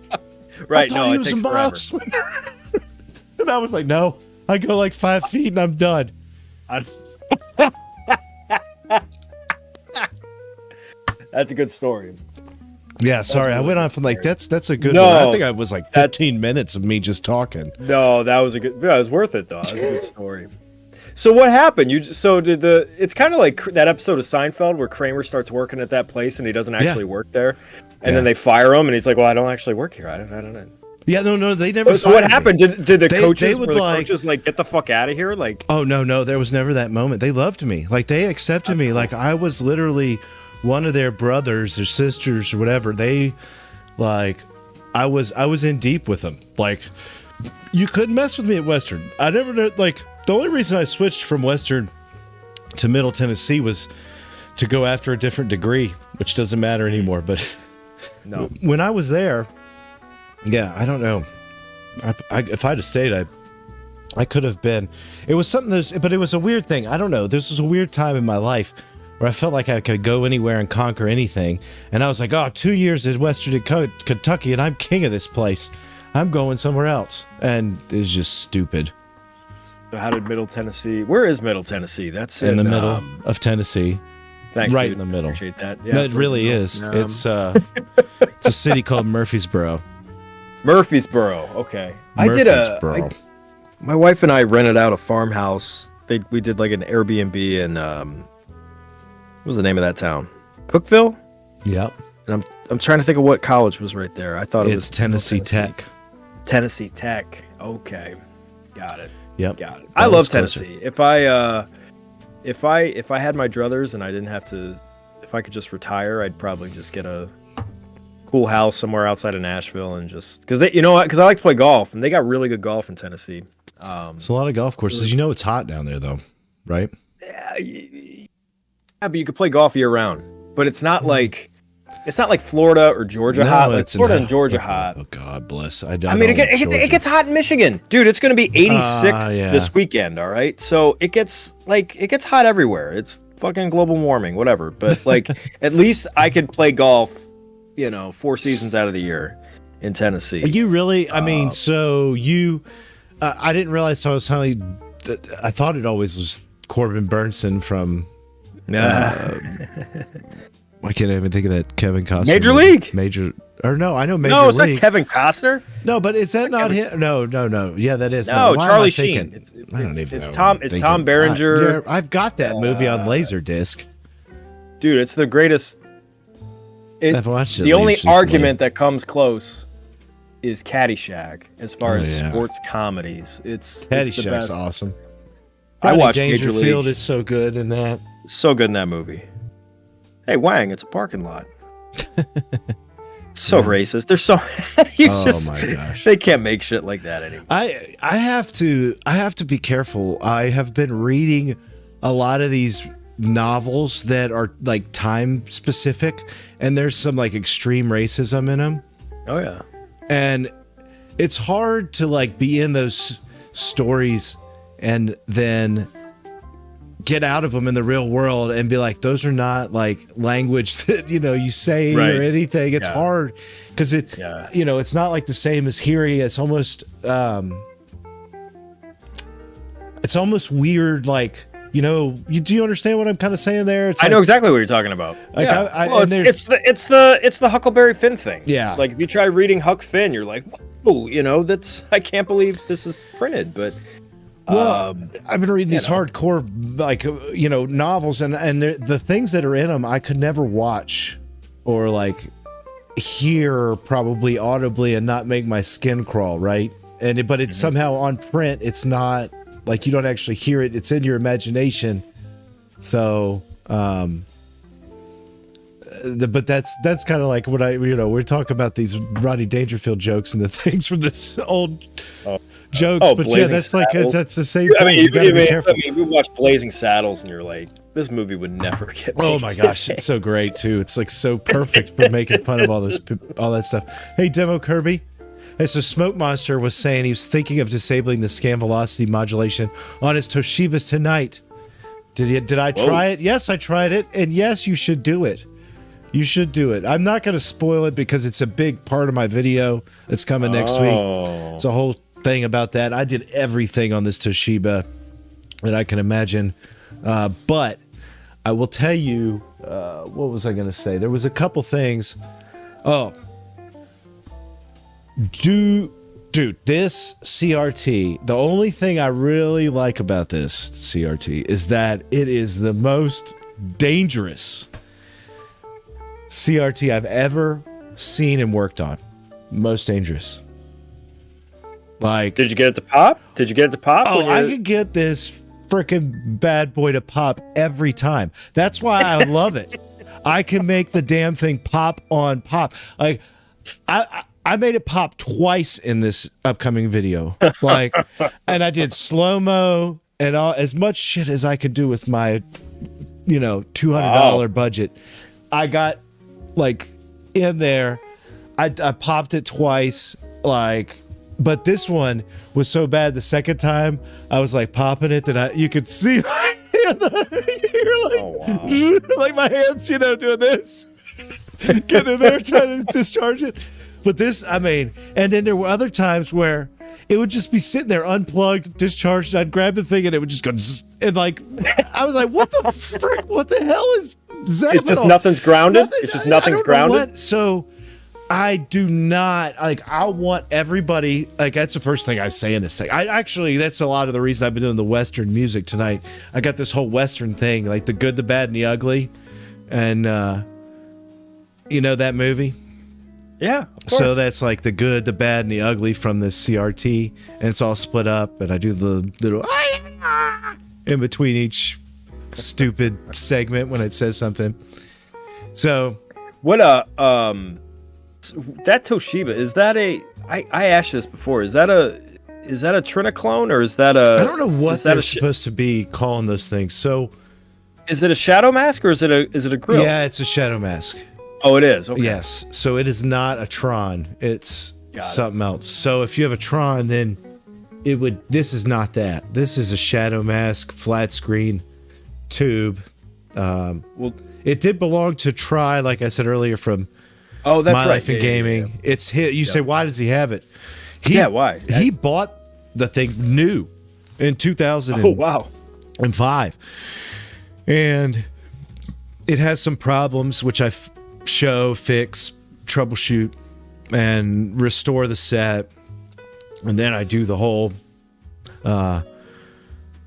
Speaker 1: Right,
Speaker 2: I thought he was a mile swimmer. And I was like, no, I go like 5 feet and I'm done.
Speaker 1: That's a good story.
Speaker 2: Yeah, sorry, I went on from like that's a good
Speaker 1: No,
Speaker 2: one. I think I was like 15 minutes of me just talking.
Speaker 1: No, that was a good. Yeah, it was worth it though. That was a good story. So what happened? It's kind of like that episode of Seinfeld where Kramer starts working at that place and he doesn't actually work there, and then they fire him and he's like, "Well, I don't actually work here. I don't know."
Speaker 2: Yeah, no, they never.
Speaker 1: So what happened?
Speaker 2: Me.
Speaker 1: Did the coaches
Speaker 2: would
Speaker 1: coaches like get the fuck out of here? Like,
Speaker 2: oh no, there was never that moment. They loved me. Like they accepted me. Cool. Like I was literally one of their brothers or sisters or whatever. They like I was in deep with them. Like you couldn't mess with me at Western. I never like the only reason I switched from Western to Middle Tennessee was to go after a different degree, which doesn't matter anymore. But
Speaker 1: no,
Speaker 2: when I was there. Yeah, I don't know. If I'd have stayed, I could have been. It was something but it was a weird thing. I don't know. This was a weird time in my life where I felt like I could go anywhere and conquer anything. And I was like, 2 years at Western Kentucky, and I'm king of this place. I'm going somewhere else. And it's just stupid.
Speaker 1: So how did Middle Tennessee? Where is Middle Tennessee? That's
Speaker 2: in the middle of Tennessee.
Speaker 1: Thanks,
Speaker 2: right
Speaker 1: dude.
Speaker 2: in the middle.
Speaker 1: Appreciate that. Yeah,
Speaker 2: it really is. It's a city called Murfreesboro.
Speaker 1: Murfreesboro. Okay. My wife and I rented out a farmhouse. We did like an Airbnb in what was the name of that town? Cookeville?
Speaker 2: Yep.
Speaker 1: And I'm trying to think of what college was right there. I thought it was
Speaker 2: Tennessee Tech.
Speaker 1: Tennessee Tech. Okay. Got it.
Speaker 2: Yep.
Speaker 1: Got it. I love Tennessee. If I had my druthers and I didn't have to, if I could just retire, I'd probably just get a cool house somewhere outside of Nashville and just because I like to play golf and they got really good golf in Tennessee.
Speaker 2: It's a lot of golf courses. You know it's hot down there though, right?
Speaker 1: Yeah, but you could play golf year round. But it's not like Florida or Georgia hot. Like Florida and Georgia hot.
Speaker 2: Oh God bless. I
Speaker 1: mean, it gets hot in Michigan, dude. It's going to be 86 this weekend. All right, so it gets hot everywhere. It's fucking global warming, whatever. But like, at least I could play golf. 4 seasons out of the year in Tennessee.
Speaker 2: Are you really? I mean, so you, I didn't realize I was telling you, I thought it always was Corbin Burnson from, I can't even think of that Kevin Costner.
Speaker 1: Major League?
Speaker 2: I know Major League.
Speaker 1: No, it's not Kevin Costner.
Speaker 2: No, but is that not him? No. Yeah, that is.
Speaker 1: No, Charlie Sheen.
Speaker 2: I don't even
Speaker 1: know. It's
Speaker 2: thinking.
Speaker 1: Tom Berenger.
Speaker 2: I've got that movie on Laserdisc.
Speaker 1: Dude, it's the greatest.
Speaker 2: I've watched it.
Speaker 1: The only argument that comes close is Caddyshack as far as sports comedies.
Speaker 2: Caddyshack's awesome.
Speaker 1: I watched
Speaker 2: Dangerfield is so good in that.
Speaker 1: So good in that movie. Hey Wang, it's a parking lot. So racist. They're so
Speaker 2: my gosh.
Speaker 1: They can't make shit like that anymore.
Speaker 2: I have to be careful. I have been reading a lot of these novels that are like time specific and there's some like extreme racism in them.
Speaker 1: Oh yeah.
Speaker 2: And it's hard to like be in those stories and then get out of them in the real world and be like, those are not like language that, you say or anything. It's hard because it's not like the same as hearing. It's almost weird. Like, do you understand what I'm kind of saying there? It's
Speaker 1: I know exactly what you're talking about.
Speaker 2: Like
Speaker 1: it's the Huckleberry Finn thing.
Speaker 2: Yeah.
Speaker 1: Like if you try reading Huck Finn, you're like, whoa, that's I can't believe this is printed. But
Speaker 2: I've been reading these hardcore novels and the things that are in them I could never watch or like hear probably audibly and not make my skin crawl, right? But it's somehow on print. It's not. Like you don't actually hear it; it's in your imagination. So, but that's kind of like what we're talking about these Rodney Dangerfield jokes and the things from this old jokes. But yeah, that's Saddles. That's the same thing. You gotta be careful.
Speaker 1: We watch Blazing Saddles, and you're like, This movie would never get made.
Speaker 2: Oh my gosh, it's so great too. It's like so perfect for making fun of all that stuff. Hey, Demo Kirby. Hey, so Smoke Monster was saying he was thinking of disabling the scan velocity modulation on his Toshibas tonight. Did I try it? Yes, I tried it, and yes, you should do it. You should do it. I'm not going to spoil it because it's a big part of my video that's coming next week. It's a whole thing about that. I did everything on this Toshiba that I can imagine. But I will tell you, what was I going to say? There was a couple things. Oh, dude, this CRT, the only thing I really like about this CRT is that it is the most dangerous CRT I've ever seen and worked on. Most dangerous. Like,
Speaker 1: did you get it to pop?
Speaker 2: Oh, I could get this freaking bad boy to pop every time. That's why I love it. I can make the damn thing pop on pop. Like, I made it pop twice in this upcoming video. Like, and I did slow-mo and all, as much shit as I could do with my, $200 budget. I got, like, in there. I popped it twice, like, but this one was so bad the second time I was like popping it that you could see my hand. You're like, like my hands, doing this, getting in there trying to discharge it. But this, I mean, and then there were other times where it would just be sitting there unplugged, discharged, and I'd grab the thing and it would just go zzz, and like, I was like, what the frick? What the hell is that?
Speaker 1: It's just nothing's grounded. It's just nothing's grounded.
Speaker 2: So I do not, like, I want everybody, like, that's the first thing I say in this thing. That's a lot of the reason I've been doing the Western music tonight. I got this whole Western thing, like the good, the bad, and the ugly. And, that movie?
Speaker 1: Yeah.
Speaker 2: So that's like the good, the bad, and the ugly from this CRT. And it's all split up. And I do the little in between each stupid segment when it says something. So.
Speaker 1: What that Toshiba, is that I asked this before, is that a Trinaclone or is that a,
Speaker 2: I don't know what they're supposed to be calling those things. So
Speaker 1: is it a Shadow Mask or is it a grill?
Speaker 2: Yeah, it's a Shadow Mask.
Speaker 1: Oh, it is. Okay.
Speaker 2: Yes. So it is not a Tron. It's something else. So if you have a Tron, then this is not that. This is a Shadow Mask flat screen tube. Well, it did belong to Try, like I said earlier, from
Speaker 1: that's
Speaker 2: My
Speaker 1: right.
Speaker 2: Life in Gaming. Yeah. It's hit. You say, why does he have it?
Speaker 1: Why?
Speaker 2: He bought the thing new in 2000.
Speaker 1: Oh, wow.
Speaker 2: And 5. And it has some problems, which I show, fix, troubleshoot, and restore the set. And then I do the whole the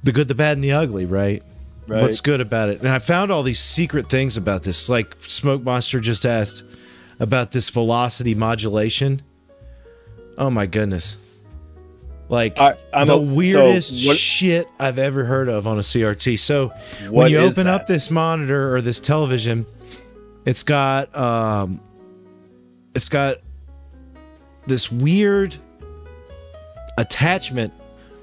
Speaker 2: good, the bad, and the ugly, right? What's good about it? And I found all these secret things about this. Like Smoke Monster just asked about this velocity modulation. Oh my goodness. Like the weirdest shit I've ever heard of on a CRT. So when you open up this monitor or this television, it's got this weird attachment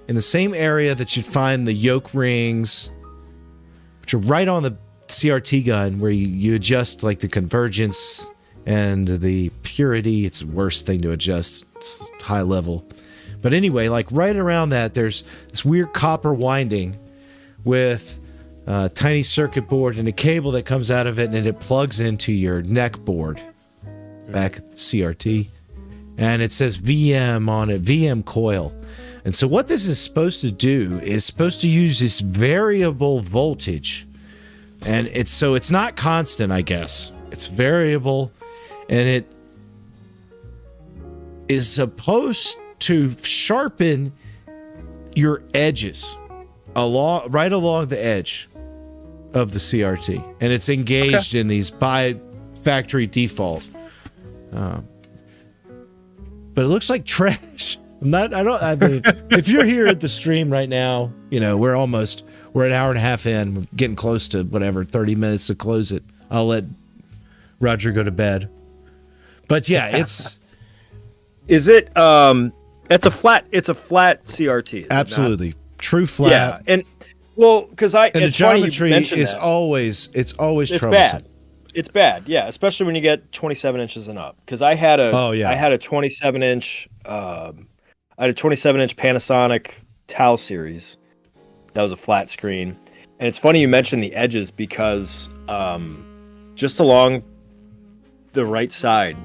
Speaker 2: in the same area that you'd find the yoke rings, which are right on the CRT gun, where you adjust like the convergence and the purity. It's the worst thing to adjust. It's high level. But anyway, like right around that, there's this weird copper winding with a tiny circuit board and a cable that comes out of it, and it plugs into your neck board back at CRT. And it says VM on it, VM coil. And so what this is supposed to do is supposed to use this variable voltage. And it's not constant, I guess. It's variable, and it is supposed to sharpen your edges right along the edge of the CRT, and it's engaged in these by factory default. But it looks like trash. If you're here at the stream right now, we're an hour and a half in, we're getting close to 30 minutes to close it. I'll let Roger go to bed. But yeah, it's
Speaker 1: it's a flat CRT.
Speaker 2: Absolutely. True flat.
Speaker 1: Yeah. Well, because
Speaker 2: And the
Speaker 1: it's funny you
Speaker 2: geometry
Speaker 1: mentioned
Speaker 2: is
Speaker 1: that.
Speaker 2: always
Speaker 1: It's
Speaker 2: troublesome.
Speaker 1: bad. It's bad, yeah, especially when you get 27 inches and up. Because I had
Speaker 2: Oh yeah.
Speaker 1: a 27 inch Panasonic Tau series. That was a flat screen, and it's funny you mentioned the edges because just along the right side,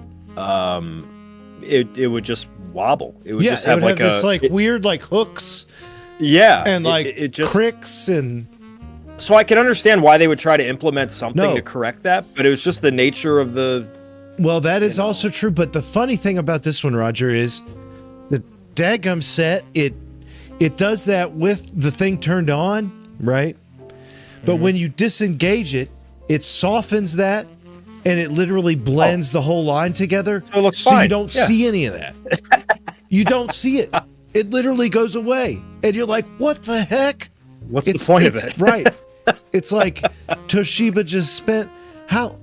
Speaker 1: it would just wobble. It would just have
Speaker 2: it would
Speaker 1: like
Speaker 2: have this like weird like hooks
Speaker 1: yeah,
Speaker 2: and like
Speaker 1: it just
Speaker 2: cricks and
Speaker 1: so I can understand why they would try to implement something
Speaker 2: No.
Speaker 1: to correct that, but it was just the nature of the.
Speaker 2: well, that is also true. But the funny thing about this one, Roger, is the daggum set. It does that with the thing turned on, right? But when you disengage it, it softens that, and it literally blends the whole line together.
Speaker 1: So it looks
Speaker 2: so you
Speaker 1: fine.
Speaker 2: don't
Speaker 1: Yeah.
Speaker 2: see any of that. You don't see it. It literally goes away, and you're like, "What the heck?"
Speaker 1: What's the point of it?
Speaker 2: Right. It's like Toshiba just spent how.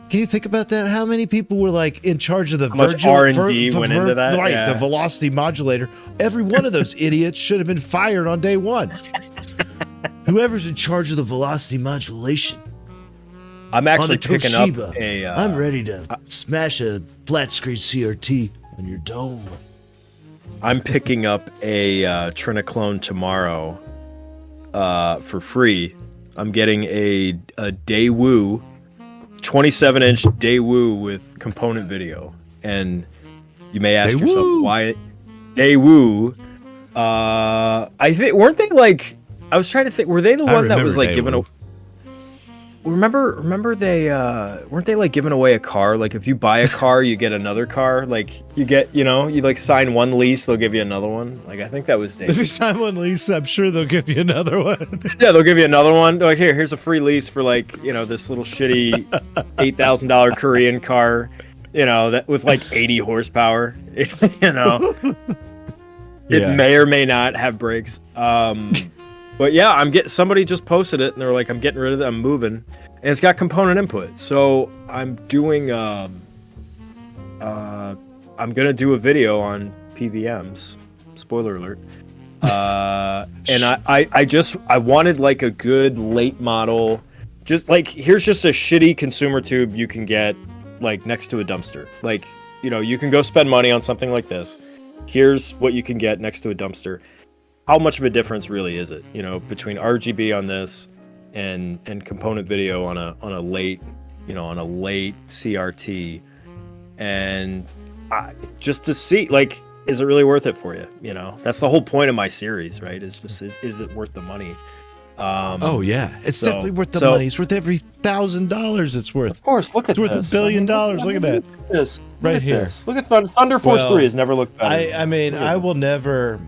Speaker 2: Can you think about that? How many people were like in charge of the
Speaker 1: much R&D went into that?
Speaker 2: Right,
Speaker 1: Yeah.
Speaker 2: the velocity modulator. Every one of those idiots should have been fired on day one. Whoever's in charge of the velocity modulation
Speaker 1: I'm
Speaker 2: on
Speaker 1: actually
Speaker 2: the
Speaker 1: picking
Speaker 2: Toshiba,
Speaker 1: up a.
Speaker 2: I'm ready to smash a flat screen CRT on your dome.
Speaker 1: I'm picking up a Trinaclone tomorrow for free. I'm getting a Daewoo 27-inch Daewoo with component video, and you may ask
Speaker 2: Daewoo.
Speaker 1: yourself why Daewoo. I think weren't they like? I was trying to think. Were they the one that was like given a? Remember they weren't they like giving away a car? Like if you buy a car, you get another car. Like you get you like sign one lease, they'll give you another one. Like I think that was
Speaker 2: If you
Speaker 1: Daewoo.
Speaker 2: sign one lease, I'm sure they'll give you another one.
Speaker 1: Yeah, they'll give you another one. They're like here's a free lease for like this little shitty $8,000 Korean car, that with like 80 horsepower. It
Speaker 2: Yeah.
Speaker 1: may or may not have brakes. But yeah, somebody just posted it and they're like, I'm getting rid of it, I'm moving. And it's got component input. So I'm doing I'm gonna do a video on PVMs. Spoiler alert. And I wanted like a good late model, just like here's just a shitty consumer tube you can get like next to a dumpster. Like, you can go spend money on something like this. Here's what you can get next to a dumpster. How much of a difference really is it, between RGB on this and component video on a late CRT, and just to see like, is it really worth it for you? That's the whole point of my series, right? Is it worth the money?
Speaker 2: Oh yeah, it's definitely worth the money. It's worth every $1,000 it's worth.
Speaker 1: Of course, look at
Speaker 2: It's worth
Speaker 1: this.
Speaker 2: $1 billion. Look at that.
Speaker 1: This
Speaker 2: Right
Speaker 1: look at
Speaker 2: here.
Speaker 1: this. Look at Thunder Force
Speaker 2: Well,
Speaker 1: 3 has never looked better.
Speaker 2: I mean, I will never.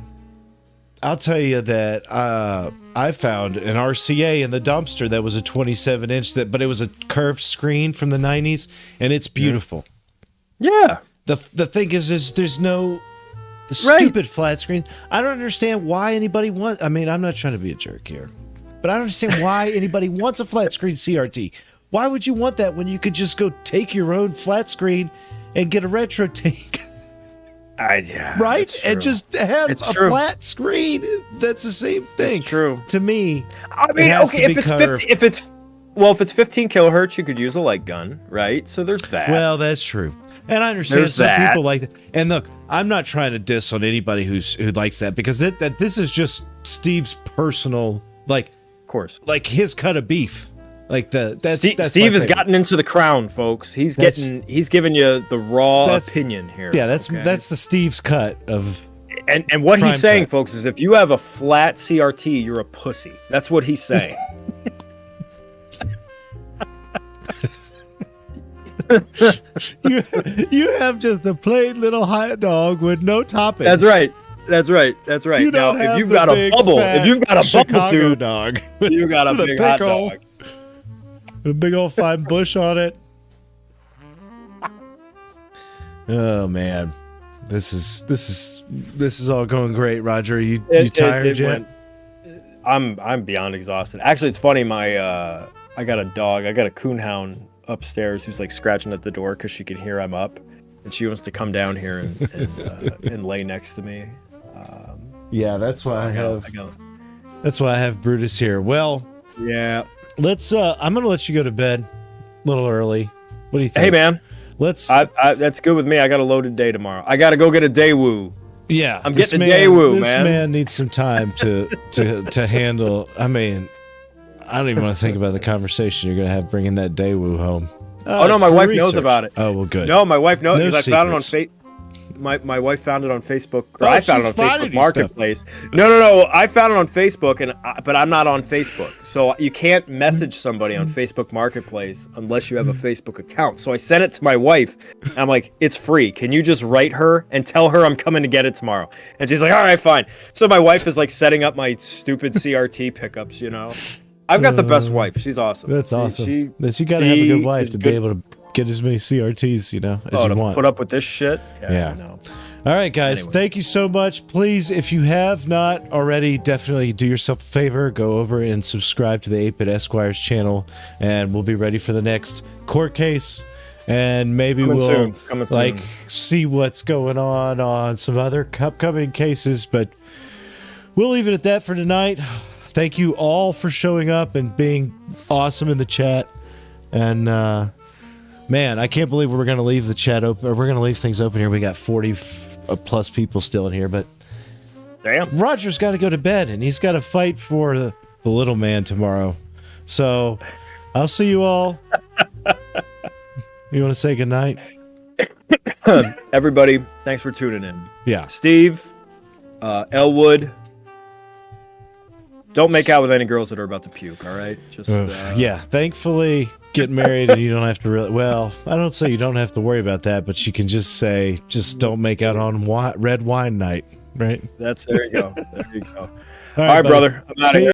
Speaker 2: I'll tell you that I found an RCA in the dumpster that was a 27-inch, but it was a curved screen from the 90s, and it's beautiful.
Speaker 1: Yeah.
Speaker 2: The thing is there's no the
Speaker 1: Right.
Speaker 2: stupid flat screens. I don't understand why anybody wants. I mean, I'm not trying to be a jerk here, but I don't understand why anybody wants a flat screen CRT. Why would you want that when you could just go take your own flat screen and get a retro tank?
Speaker 1: Yeah,
Speaker 2: Right?
Speaker 1: it's
Speaker 2: And
Speaker 1: true.
Speaker 2: just have
Speaker 1: It's
Speaker 2: a
Speaker 1: true.
Speaker 2: flat screen. That's the same thing.
Speaker 1: It's true.
Speaker 2: To me,
Speaker 1: I mean,
Speaker 2: it has
Speaker 1: okay,
Speaker 2: to
Speaker 1: if
Speaker 2: be
Speaker 1: it's
Speaker 2: curved.
Speaker 1: 50, if it's 15 kilohertz, you could use a light gun, right? So there's that.
Speaker 2: Well, that's true. And I understand
Speaker 1: There's
Speaker 2: some
Speaker 1: that.
Speaker 2: people like that. And look, I'm not trying to diss on anybody who likes that, because that this is just Steve's personal,
Speaker 1: of course.
Speaker 2: like his cut of beef. Like that's
Speaker 1: Steve
Speaker 2: my
Speaker 1: has
Speaker 2: favorite.
Speaker 1: gotten into the crown, folks. He's
Speaker 2: That's-
Speaker 1: giving you the raw
Speaker 2: That's-
Speaker 1: opinion here.
Speaker 2: Yeah, that's
Speaker 1: okay?
Speaker 2: the Steve's cut of.
Speaker 1: and what
Speaker 2: prime
Speaker 1: he's saying,
Speaker 2: cut.
Speaker 1: folks, is if you have a flat CRT, you're a pussy. That's what he's saying.
Speaker 2: You have just a plain little hot dog with no toppings.
Speaker 1: That's right. That's right. That's right.
Speaker 2: You
Speaker 1: Now,
Speaker 2: don't
Speaker 1: if
Speaker 2: have
Speaker 1: you've
Speaker 2: the
Speaker 1: got a
Speaker 2: big,
Speaker 1: bubble,
Speaker 2: fat
Speaker 1: if you've got a bubble
Speaker 2: Chicago
Speaker 1: tube,
Speaker 2: dog,
Speaker 1: you got a
Speaker 2: with
Speaker 1: big hot
Speaker 2: pickle,
Speaker 1: dog.
Speaker 2: with a big old fine bush on it. Oh man, this is all going great, Roger. You tired yet?
Speaker 1: I'm beyond exhausted. Actually, it's funny. I got a dog. I got a coonhound upstairs who's like scratching at the door because she can hear I'm up, and she wants to come down here and lay next to me.
Speaker 2: Yeah, that's why I have. That's why I have Brutus here. Well,
Speaker 1: Yeah.
Speaker 2: let's. I'm gonna let you go to bed a little early. What do you think?
Speaker 1: Hey, man.
Speaker 2: Let's.
Speaker 1: That's good with me. I got a loaded day tomorrow. I got to go get a day woo.
Speaker 2: Yeah,
Speaker 1: I'm getting a day woo,
Speaker 2: this
Speaker 1: man.
Speaker 2: man needs some time to handle. I mean, I don't even want to think about the conversation you're gonna have bringing that day woo home.
Speaker 1: Oh no,
Speaker 2: it's
Speaker 1: my
Speaker 2: for
Speaker 1: wife knows
Speaker 2: research.
Speaker 1: about it.
Speaker 2: Oh well, good.
Speaker 1: No, my wife knows
Speaker 2: No
Speaker 1: because I found it on
Speaker 2: secrets.
Speaker 1: My wife found it on Facebook.
Speaker 2: Oh,
Speaker 1: I found it
Speaker 2: she's
Speaker 1: on
Speaker 2: finding
Speaker 1: Facebook
Speaker 2: you stuff.
Speaker 1: Marketplace. No. I found it on Facebook, but I'm not on Facebook, so you can't message somebody on Facebook Marketplace unless you have a Facebook account. So I sent it to my wife. And I'm like, it's free. Can you just write her and tell her I'm coming to get it tomorrow? And she's like, all right, fine. So my wife is like setting up my stupid CRT pickups. I've got the best wife. She's awesome.
Speaker 2: That's awesome.
Speaker 1: She
Speaker 2: You got to have a good
Speaker 1: is
Speaker 2: wife to be able to get as many CRTs, as you
Speaker 1: to
Speaker 2: want.
Speaker 1: put up with this shit.
Speaker 2: Yeah.
Speaker 1: I know.
Speaker 2: All right, guys.
Speaker 1: Anyway.
Speaker 2: Thank you so much. Please, if you have not already, definitely do yourself a favor. Go over and subscribe to the 8-Bit Esquires channel, and we'll be ready for the next court case. And maybe
Speaker 1: Coming
Speaker 2: we'll
Speaker 1: soon. Coming soon.
Speaker 2: see what's going on some other upcoming cases. But we'll leave it at that for tonight. Thank you all for showing up and being awesome in the chat. And man, I can't believe we're going to leave the chat open. Or we're going to leave things open here. We got 40 plus people still in here, but
Speaker 1: Damn.
Speaker 2: Roger's got to go to bed, and he's got to fight for the little man tomorrow. So I'll see you all. You want to say goodnight?
Speaker 1: Everybody, thanks for tuning in.
Speaker 2: Yeah.
Speaker 1: Steve, Elwood, don't make out with any girls that are about to puke, all right? Just
Speaker 2: Yeah. Thankfully, get married and you don't have to really. Well, I don't say you don't have to worry about that, but you can just say, just don't make out on red wine night, right?
Speaker 1: there you go. There you go. All
Speaker 2: All
Speaker 1: right,
Speaker 2: buddy.
Speaker 1: brother. I'm outta
Speaker 2: See
Speaker 1: here.
Speaker 2: ya.